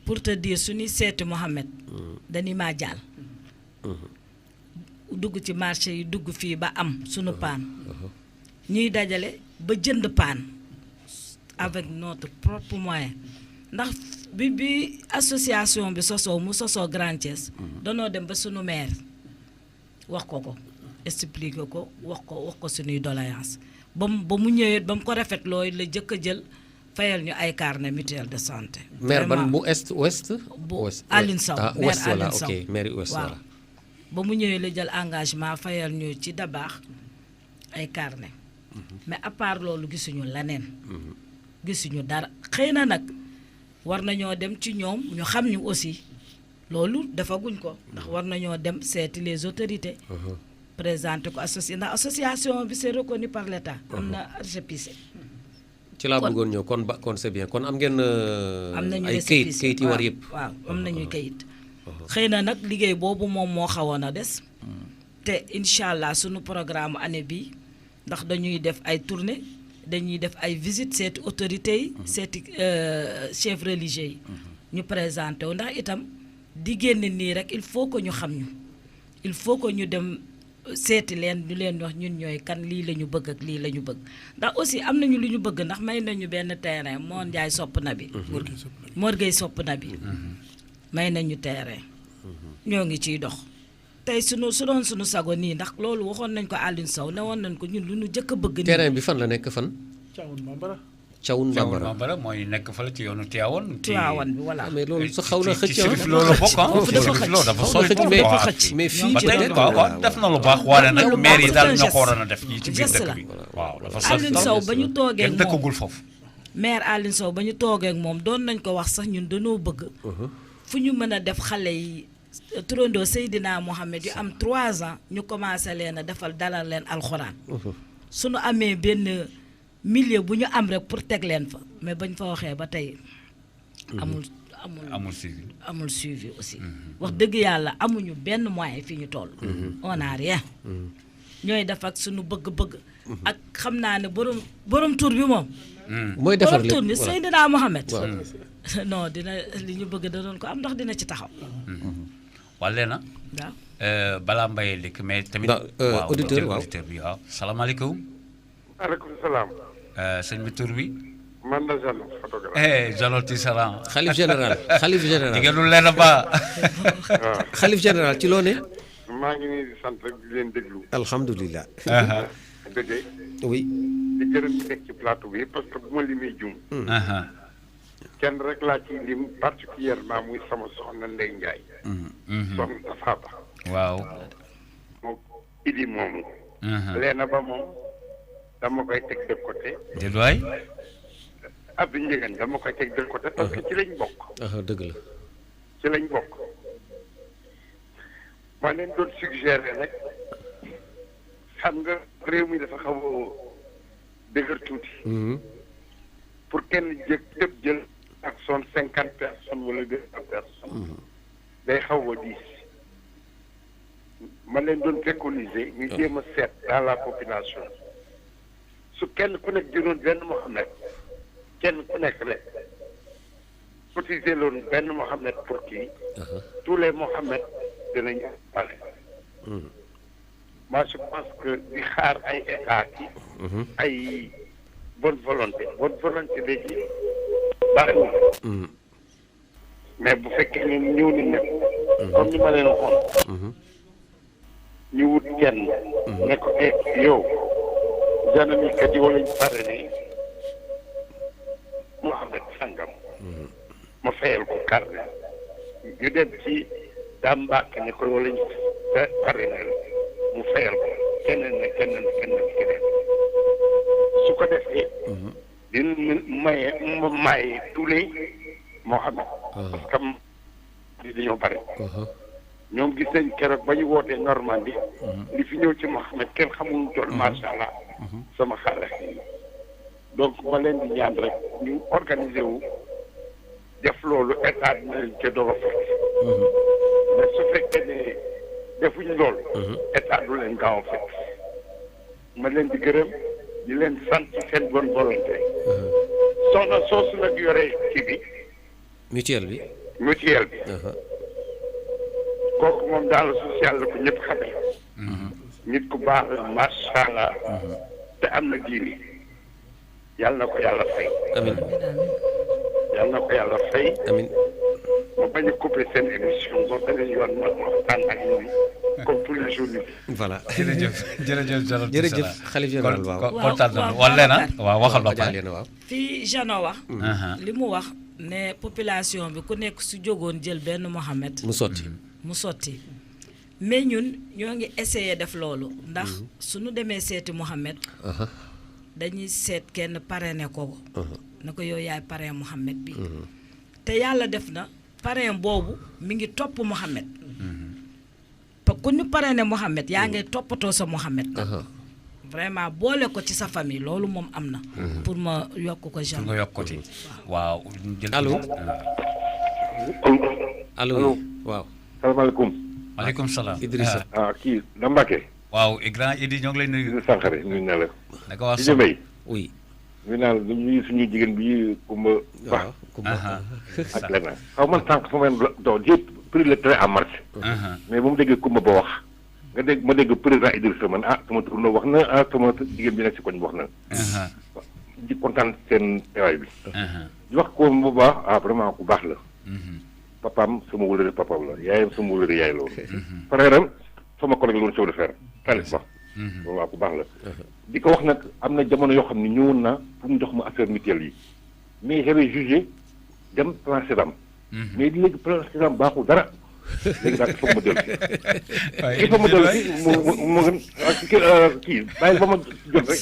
pour te dire suñuy seeti Mohamed. dañu maa jaal. dugg ci marché yi dugg fii ba am suñu paan. ñuy dajale ba jënd paan avec notre propre moyen ndax. bi association bi sosoo mu sosoo Grand Thiès danoo dem ba sunu maire wax ko expliquer ko wax ko suñuy doléance ba mu ñëwee ba mu ko rafetloo la jëkk a jël fayal ñu ay carnet mutuel de santé. maire ban bu est ouest. bu Aline Sow maire Aline Sow ok maire ouest waaw ba mu ñëwee la jël engagement fayal ñu ci dabaax ay carnet mais à part loolu gisuñu leneen. gisuñu dara xëy na nag. war nañoo dem ci ñoom ñu xam ñu aussi loolu defaguñ ko ndax war nañoo dem seeti les autorités. présenter ko association bi c'est reconnu par l'État. am na RGPC. ci laa bëggoon ñëw kon c'est bien kon am ngeen. am nañu ay kayit yi war yëpp. waaw am nañu kayit. xëy na nag liggéey boobu moom moo xawoon a des. te incha allah sunu programme année bi ndax dañuy def ay tournées. dañuy def ay visites seeti autorités yi seeti chefs religieux yi ñu présenté wu ndax itam di génn nii rek il faut que ñu xam ñu il faut que ñu dem seeti leen ñu leen wax ñun ñooy kan lii la ñu bëgg ak lii la ñu bëgg ndax aussi am nañu lu ñu bëgg ndax may nañu benn terrain Mor Ndiaye sopp na bi Mor Gueye sopp na bi may nañu terrain ñoo ngi ciy dox tey su doon sunu sago nii ndax loolu waxoon nañ ko Aline Sow ne woon nañ ko ñun lu ñu jëkk a bëgg. terrain bi fan la nekk fan. Thiawoune Bambara mooy nekk fa la ci yoonu Tivaouane. Tivaouane bi voilà. mais loolu sax xaw na xëcc loolu bokk dafa xëcc mais fii ci waaw def na lu baax waaye nag maire yi daal ñoo ko waroon a def ci biir dëkk bi waaw dafa sax Aline Sow ba ñu toogee ak moom dëkkagul foofu. maire Aline Sow ba ñu toogee ak moom doon nañ ko wax sax ñun dañoo bëgg. fu ñu mën a def xale yi turandoo Seydina Mohamed yu am 3 ans ñu commencé leen a defal dalal leen alxuraan suñu amee benn milieu bu ñu am rek pour teg leen fa mais bañ fa waxee ba tey amul suivi aussi wax dëgg yàlla amuñu benn moyen fi ñu toll on a rien ñooy def ak suñu bëgg-bëgg ak xam naa ne borom tur bi moom mooy defar borom tur bi Seydina Mohamed non dina li ñu bëgg da doon ko am ndax dina ci taxaw wàllee na waaw balaa mbayee dikk mais tamit auditeur bi waaw salaamaaleykum aleykum salaam sëñ bi tur bi man la Jano photographe Janoti salaam xalif général jigéen lu leen ba xalif général ci loo ne maa ngi nii di sant rek di leen déglu alhamdulilah dëgg oui di gërëm di nekk ci plateau bi parce que bu ma limee jum kenn rek laa ci lim particulièrement muy sama soxna Ndey Njaay soxna Faaba waaw moom idi moomu leena ba moom dama koy teg de côté déet waay Abdou Ndiégane dama koy teg de côté parce que ci lañ bokk dëgg la ci lañ bokk ma leen doon suggéré rek xam nga réew mi dafa xaw a dëgër tuuti pour kenn tëb jël ak son 50 personnes wala 200 personnes day xaw a diis ma leen doon préconiser ñu jéem a seet dans la population su kenn ku nekk jëloon benn Mohamed kenn ku nekk rek cotiser loon benn Mohamed pour kii tous les Mohamed dinañu pare moi je pense que di xaar ay état ki ay bonne volonté léegi bariwul mais bu fekkee ne ñëw ni nekk comme ni ma leen waxoon ñu wut kenn ne ko yow janami kat yi wala ñu pare ne Mohamed sangam ma fayal ko carne ñu dem ci daam Mbàkke ne ko wala ñu pare ne mu fayal ko keneen su ko defee dina maye tous les Mohamed parce que di dañoo bare ñoom gis nañ keroog ba ñu wootee Normandie li fi ñëw ci Mohamed kenn xamul toll macha allah sama xaalis yi donc ma leen di ñaan rek ñu organiser wu def loolu état dina leen ca doog a fekk mais su fekkee ne defuñu loolu état du leen gaaw a fekk ma leen di gërëm di leen sant ci seen bonne volonté soxna soosu nag yore kii bi mutuelle bi kooku moom dans le social la ko ñëpp xamee nit ku baax la macha allah te am na diini yàlla na ko yàlla fay amiin yàlla na ko yàlla fay amiin ma bañ a couper seen émission ba beneen yoon ma waxtaan ak ñoom comme tous les jours voilà jërëjëf xalif général waaw kontaan na wala na waaw waxal ba pare waaw fii Jano wax li mu wax ne population bi ku nekk su jógoon jël benn Mohamed mu sotti mais ñun ñoo ngi essayé def loolu ndax suñu demee seeti Mohamed dañuy seet kenn parrainé ko na ko yow yaay parrain Mohamed bi te yàlla def na parrain boobu mi ngi topp Mohamed parce que ku ñu parrainé Mohamed yaa ngay toppatoo sa Mohamed vraiment boole ko ci sa famille loolu moom am na pour ma yokk ko genre nga yokk ko ci waaw allo waaw salaamaaleykum maaleykum salaam Idrissa kii da Mbacke waaw grand Idi ñoo ngi lay nuyu Sankharé nuyu naa la naka waa di jëmee oui nuyu naa la nuyu suñu jigéen bi Kumba Ba ak leneen xaw man sànq fa man do j'ai pris le train en marche mais bu mu déggee Kumba Ba wax nga dégg ma dégg président Idrissa man sama tournoi wax na sama jigéen bi nekk si koñ wax na di kontaan seen teewaay bi di wax ko bu baax vraiment ku baax la papaam sama wulëre papaam la yaayam sama wulëre yaay la woon frère am sama collègue la woon chef de fer Salif Ba waaw ku baax la di ko wax nag am na jamono yoo xam ne ñëwoon naa pour mu jox ma affaire mutuelle yi mais j'avais jugé dem plan Sésame mais léegi plan Sésame baaxul dara léegi daal il faut ma dellu si mu kii bàyyi ba ma jot rek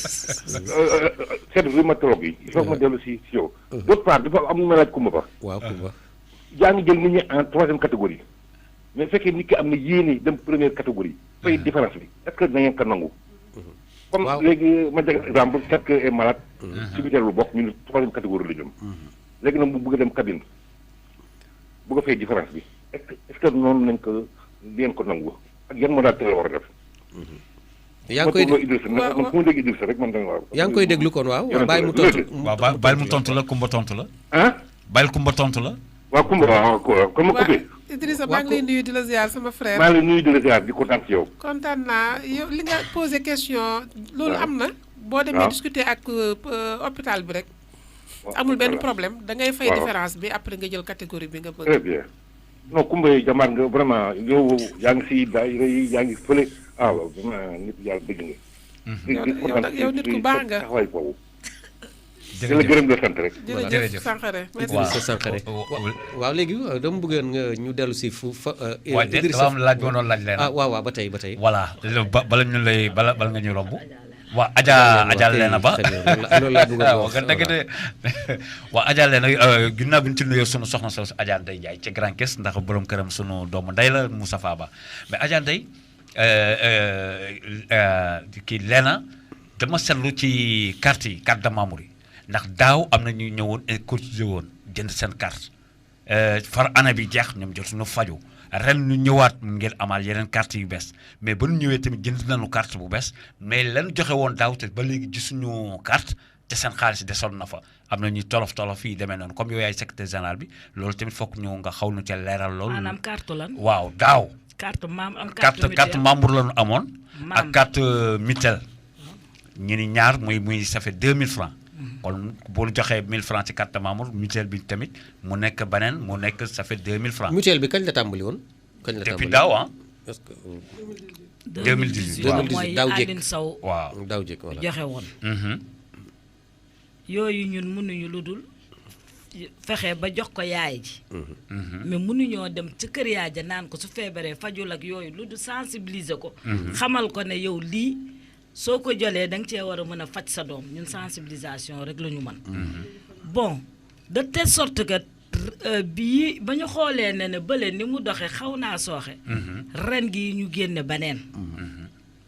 seet rhumatologue yi il faut ma dellu si yow d'autre part dafa am na laaj Kumba Ba waaw Kumba yaa ngi jël nit ñi en 3e catégorie mais fekkee nit ki am na yéene dem première catégorie fay différence bi est-ce que da ngeen ko nangu comme léegi ma jox exemple quelqu'un est malade si biteel lu bokk ñu ne troisième catégorie la jëm léegi nag mu bëgg a dem cabine bëgg a fay différence bi est-ce que noonu nañ ko ngeen ko nangu ak yan modalité la war a def yaa ngi koy Idrissa rek man da waaw yaa ngi koy déglu kon waaw bàyyi mu tontu waaw bàyyi mu tontu la Kumba tontu la bàyyil Kumba tontu la waaw Kumba waaw comme ma coupé Idrissa maa ngi lay nuyu di la ziar sama frère maa ngi lay nuyu di la ziar di kontaan ci yow kontaan naa yow li nga posé question loolu am na boo demee discuter ak hôpital bi rek amul benn problème da ngay fay différence bi après nga jël catégorie bi nga bëgg très bien non Kumba jàmbaar nga vraiment yow yaa ngi si daayira yi yaa ngi fële waaw vraiment nit yàlla dëgg nga yow nit ku baax nga taxawaay boobu di la gërëm di sant rek jërëjëf Sankhare Sankhare waaw léegi dama bëggoon nga ñu dellu si fu fa Idrissa am laaj boo doon laaj leen waaw ba tey voilà bala ñu lay bala nga ñu romb waa Adja Leena Ba loolu laa bëggoon wax nga dëgg de waa Adja Leena ginnaaw bi ñu ci nuyoo sunu soxna soosu Adja Ndeye Ndiaye ci Grand Caisse ndax borom këram sunu doomu ndey la Moustapha Ba mais Adja Ndeye kii Leena dama seetlu ci carte de membre yi ndax daaw am na ñu ñëwoon cotisé woon jënd seen carte far année bi jeex ñoom jotuñu faju ren ñu ñëwaat ngeen amaal yeneen carte yu bees mais ba ñu ñëwee tamit jënd nañu carte bu bees mais lan joxe woon daaw te ba léegi gisuñu carte te seen xaalis desoon na fa am na ñuy tolof yi demee noonu comme yow yaay secrétaire général bi loolu tamit fokk ñu nga xaw nu ca leeral loolu. maanaam carte lan. waaw daaw. carte membre la ñu amoon. ak carte mutuelle. ñu ni ñaar muy ça fait 2000 francs kon boo joxee 1000 francs ci carte membre mutuelle bi tamit mu nekk beneen mu nekk ça fait 2000 francs. mutuelle bi kañ la tàmbali woon. depuis daaw ah. est-ce que 2018 waaw mooy Aline Sow waaw daaw jëkk voilà joxe woon. yooyu ñun mënuñu lu dul fexe ba jox ko yaay ji. mais mënuñoo dem ci kër yaay ja naan ko su feebaree fajul ak yooyu lu dul sensibiliser ko. xamal ko ne yow lii. soo ko jëlee da nga cee war a mën a faj sa doom ñun sensibilisation rek la ñu mën. bon de telle sorte que bii ba ñu xoolee ne bële ni mu doxee xaw naa sooxe. ren gi ñu génne baneen.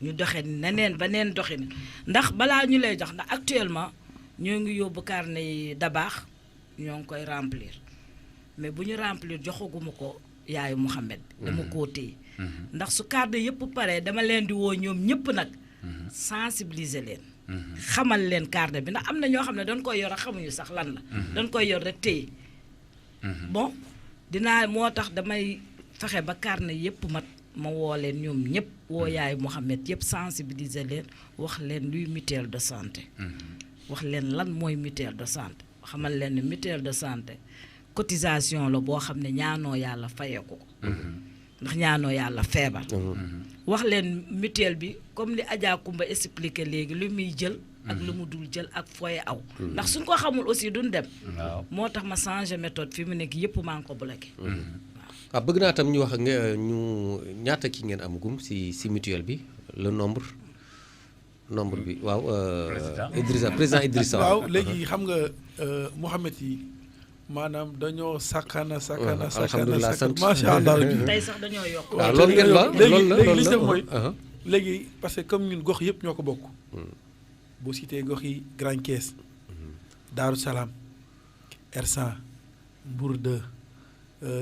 ñu doxe neneen baneen doxin ndax balaa ñu lay jox ndax actuellement ñoo ngi yóbbu carnet yi dabaax ñoo ngi koy remplir mais bu ñu remplir joxaguma ko yaayu Mouhamed. dama koo téye. ndax su carnet yëpp pare dama leen di woo ñoom ñëpp nag. sensibiliser leen. xamal leen carte bi ndax am na ñoo xam ne dañ koy yor ak xamuñu sax lan la. dañ koy yor rek téye. bon dinaa moo tax damay fexe ba carnet yëpp ma woo leen ñoom ñëpp woo yaay Mouhamed yëpp sensibiliser leen wax leen luy mutuelle de santé. wax leen lan mooy mutuelle de santé xamal leen ne mutuelle de santé cotisation la boo xam ne ñaanoo yàlla fayeeku ko. ndax ñaanoo yàlla feebar. wax leen mutuelle bi comme li Adja Kumba expliqué léegi lu muy jël. ak lu mu dul jël ak fooye aw. ndax suñ ko xamul aussi duñ dem. moo tax ma changé méthode fi mu nekk yëpp maa ngi ko bloqué. waaw bëgg naa tam ñu wax ak ñu ñaata ki ngeen amagum si mutuelle bi le nombre bi waaw. président Idrissa waaw léegi xam nga Mouhamed yi. maanaam dañoo sakana alhamdulilah sant macha allah. tey sax dañoo yokk. waaw loolu ngeen la léegi li ci def mooy. léegi parce que comme ñun gox yëpp ñoo ko bokk. boo cité gox yi Grand Caisse. Daaru Salaam. Ersan. Mbour 2.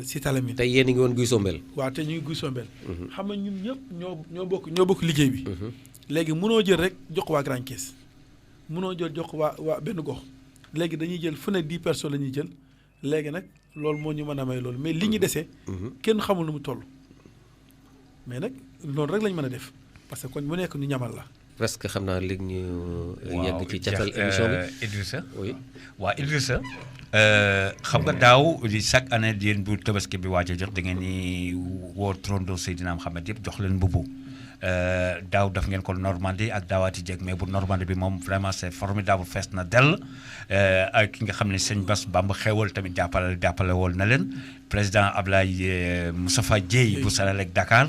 Cité Lamy. tey yéen a ngi woon Guy Sombel. waaw te ñu ngi Guy Sombel. xam nga ñun ñëpp ñoo bokk liggéey bi. léegi mënoo jël rek jox ko waa Grand Caisse. mënoo jël jox ko waa benn gox. léegi dañuy jël fu ne 10 personnes la ñuy jël. léegi nag loolu moo ñu mën a may loolu mais li ñu dese. kenn xamul nu mu toll. mais nag loolu rek lañ mën a def parce que kon bu nekk ñu ñamal la. presque xam naa léegi ñu. yegg ci catal émission bi Idrissa. oui waaw Idrissa. xam nga daaw chaque année yéen bu tabaski bi waaj a jot da ngeen ni woo trondo Seydina Mohamed yëpp jox leen mbubu. daaw daf ngeen ko Normandie ak daawaati jeeg mais bu Normandie bi moom vraiment c'est formidable fees na dell ak ki nga xam ne sëñ Bass Bamba xewal tamit jàppale woon na leen président Ablaye Moustapha Dieye bu Senelec Dakar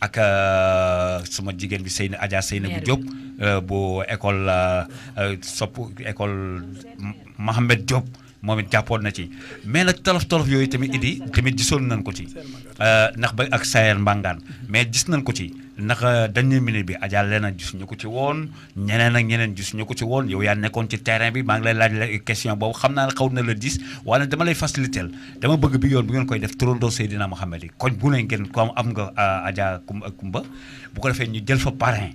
ak sama jigéen bi Adja Seynabou Diop bu école école Mohamed Diop moom it jàppoon na ci mais nag tolof yooyu tamit Idi tamit gisoon nañ ko ci ndax ba ak Sayer Mbangaan mais gis nañ ko ci ndax dernière minute bi Adja Lena gis ñu ko ci woon ñeneen ak ñeneen gis ñu ko ci woon yow yaa nekkoon ci terrain bi maa ngi lay laaj question boobu xam naa ne xaw na la dis waaye dama lay faciliter dama bëgg bi yoon bu ngeen koy def turandoo Seydina Mohamed yi koñ bu ne ngeen comme am nga Adja Kumba bu ko defee ñu jël fa parrain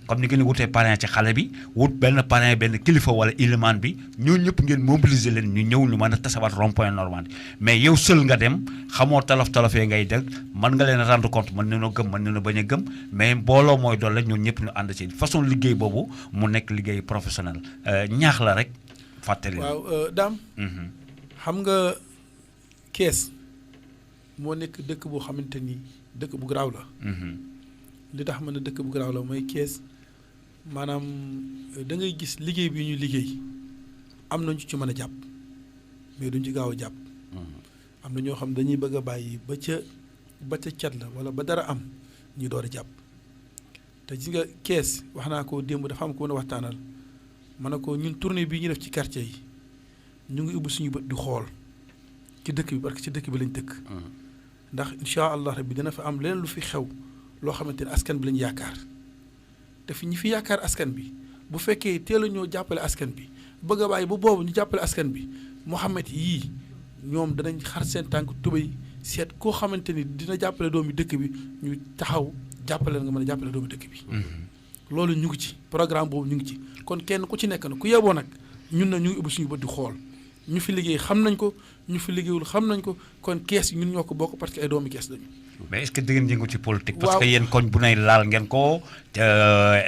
comme ni ngeen wutee parrain ci xale bi wut benn parrain benn kilifa wala ilimaan bi ñoo ñëpp ngeen mobiliser leen ñu ñëw ñu mën a tasawaat rond-point Normandie mais yow seul nga dem xamoo tolof yee ngay dégg mën nga leen rendre compte mën nañoo gëm mën nañoo bañ a gëm mais mbooloo mooy doole ñun ñëpp ñu ànd ci façon liggéey boobu mu nekk liggéey professionnel ñaax la rek fàttali. waaw Dame. xam nga Kees moo nekk dëkk boo xamante ni dëkk bu garaaw la. li tax mën a dëkk bu garaaw la mooy Kees. maanaam da ngay gis liggéey bi ñuy liggéey am na ñu ci mën a jàpp mais duñ ci gaaw a jàpp am na ñoo xam dañuy bëgg a bàyyi ba ca cat la wala ba dara am ñu door a jàpp te gis nga Kees wax naa ko démb dafa am ko mën a waxtaanal ma ne ko ñun tournée bii ñu def ci quartier yi ñu ngi ubbi suñu bët di xool ci dëkk bi parce que ci dëkk bi lañ dëkk ndax incha allah rabbi dina fa am leneen lu fi xew loo xamante ne askan bi lañ yaakaar te fi ñi fi yaakaar askan bi bu fekkee teel a ñoo jàppale askan bi bëgg a bàyyi ba boobu ñu jàppale askan bi Mouhamed yii ñoom danañ xar seen tànk tubéy seet koo xamante ni dina jàppale doomi dëkk bi ñu taxaw jàppale nga mën a jàppale doomi dëkk bi. loolu ñu ngi ci programme boobu ñu ngi ci kon kenn ku ci nekk na ku yeboo nag ñun na ñu ngi ubbi suñu bët di xool ñu fi liggéey xam nañ ko ñu fi liggéeyul xam nañ ko kon Kees ñun ñoo ko bokk parce que ay doomi Kees lañu. mais est-ce que da ngeen yëngu ci politique. parce que yéen koñ bu ne laal ngeen ko te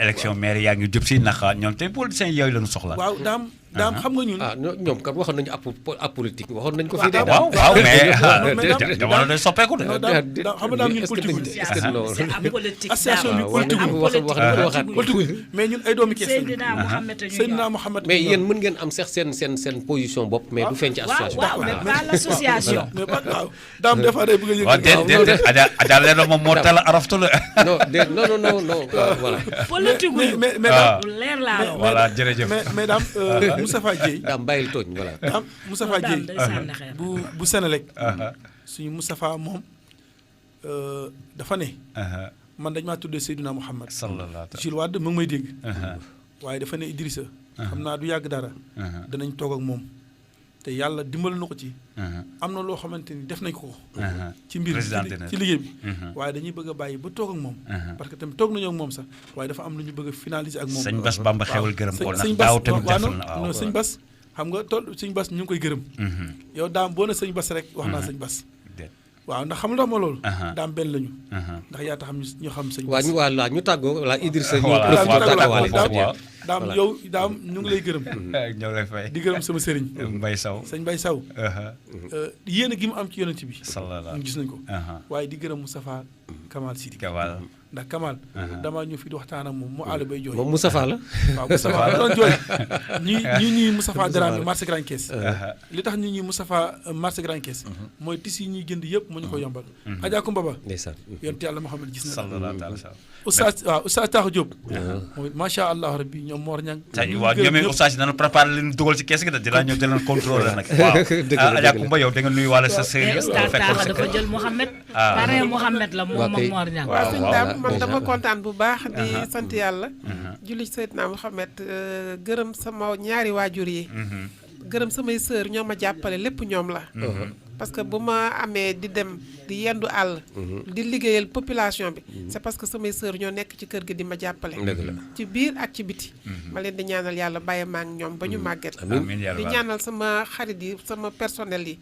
élection maire yaa ngi jub si ndax ñoom te politiciens yooyu lañu soxla. waaw daam xam nga ñun. ñoom kat waxoon nañu apolitique waxoon nañu ko fii de. waaw mais jamono day soppeeku de. xam nga daam ñun politique association bi politique mais ñun ay doomi Kees lañu. Seydina Mohamed mais yéen mën ngeen am sax seen position bopp mais du feeñ ci association. waaw mais pas l'association. mais pas waaw daam des fois day bëgg a déedéet Adja Lena moom moo teel a araftu la. non voilà. politique mais leer laa la. voilà jërëjëf. mais daam Moustapha Dieye. daam bàyyil tooñ voilà. daam Moustapha Dieye bu Sénélec. suñu Moustapha moom dafa ne. man dañ maa tuddee Seydina Mohamed. Jules Wade mu ngi may dégg. waaye dafa ne Idrissa. xam naa du yàgg dara. danañ toog ak moom. te yàlla dimbal na ko ci. am na loo xamante ni def nañ ko. ci mbir ci liggéey bi. waaye dañuy bëgg a bàyyi ba toog ak moom. parce que tamit toog nañoo ak moom sax waaye dafa am lu ñu bëgg a finaliser ak moom. sëñ Bass Bamba xewal gërëm ko ndax daaw tamit def na non sëñ Bass xam nga sëñ Bass ñu ngi koy gërëm. yow daam boo na sëñ Bass rek wax naa sëñ Bass. waaw ndax xam nga ma loolu. daam benn lañu. ndax yaa tax ñu xam sëñ Bass. waaw ñu tàggoo voilà Idrissa. daam yow daam ñu ngi lay gërëm. ñoo lay fay di gërëm sama sëriñ. Mbaye Sow sëñ Mbaye Sow. yéen a gi mu am ci yonent bi. sallallahu ñu gis nañ ko. waaye di gërëm Moustapha Kamal Sidi. ndax Kamal. damaa ñëw fi di waxtaan ak moom mu àll bay jooy. moom Moustapha la. waaw Moustapha la doon jooy. ñii Moustapha Dramé marché Grand Caisse. li tax ñi Moustapha marché Grand Caisse. mooy tis yi ñuy jënd yëpp moo ñu ko yombal. Adja Kumba Ba. ndeysaan yonent yàlla Muhammad gis na. sallallahu alayhi wa sallam. Oustaz Taxu Diop. moom macha allah rabbi ñoom Mor Niang. waaw ñoom Oustaz dana préparé leen dugal ci kees gi de dinaa ñëw di leen contrôler nag. waaw Adja Kumba yow da nga nuyuwaale sa série. Oustaz Taxa dafa jël Mouhamed. parrain Mouhamed la moom ak Mor Niang. waaw sëñ Dame man dama kontaan bu baax di sant yàlla. julli ci Seydina Mouhamed gërëm sama ñaari waajur yi. gërëm samay sœur ñoo ma jàppale lépp ñoom la. parce que bu ma amee di dem di yendu àll. di liggéeyal population bi. c'est parce que samay sœur ñoo nekk ci kër gi di ma jàppale. ci biir ak ci biti. ma leen di ñaanal yàlla bàyyi ma ak ñoom ba ñu màgget. di ñaanal sama xarit yi sama personnel yi.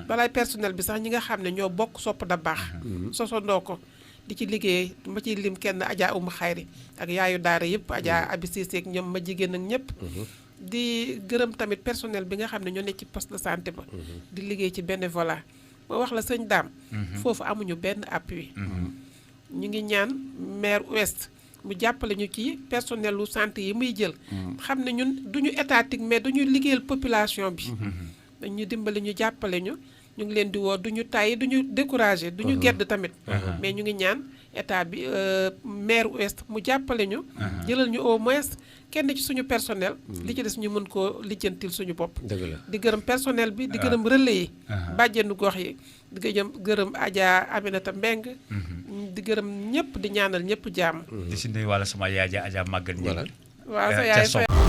balaay personnel bi sax ñi nga xam ne ñoo bokk sopp da baax. sosondoo ko di ci liggéey ma ciy lim kenn Adja Oumou Khayri ak yaayu daara yëpp Adja Abi Cissé ak ñoom ma jigéen ak ñëpp. di gërëm tamit personnel bi nga xam ne ñoo nekk ci poste de santé ba. di liggéey ci bénévolat ma wax la sëñ Dame. foofu amuñu benn appui. ñu ngi ñaan maire ouest mu jàppale ñu ci personnel lu santé yi muy jël. xam ne ñun duñu étatique mais dañuy liggéeyal population bi. dañu dimbali ñu jàppale ñu ñu ngi leen di woo du ñu tàyyi du ñu découragé du ñu gedd tamit mais ñu ngi ñaan état bi maire ouest mu jàppale ñu jëlal ñu au moins kenn ci suñu personnel li ci des ñu mën koo lijjantil suñu bopp di gërëm personnel bi di gërëm relais yi bàjjenu gox yi di gërëm Adja Aminata Mbeng di gërëm ñëpp di ñaanal ñëpp jàmm di si nuyu wàlla sama yaay ja Adja Maguette ñi waaw sa yaay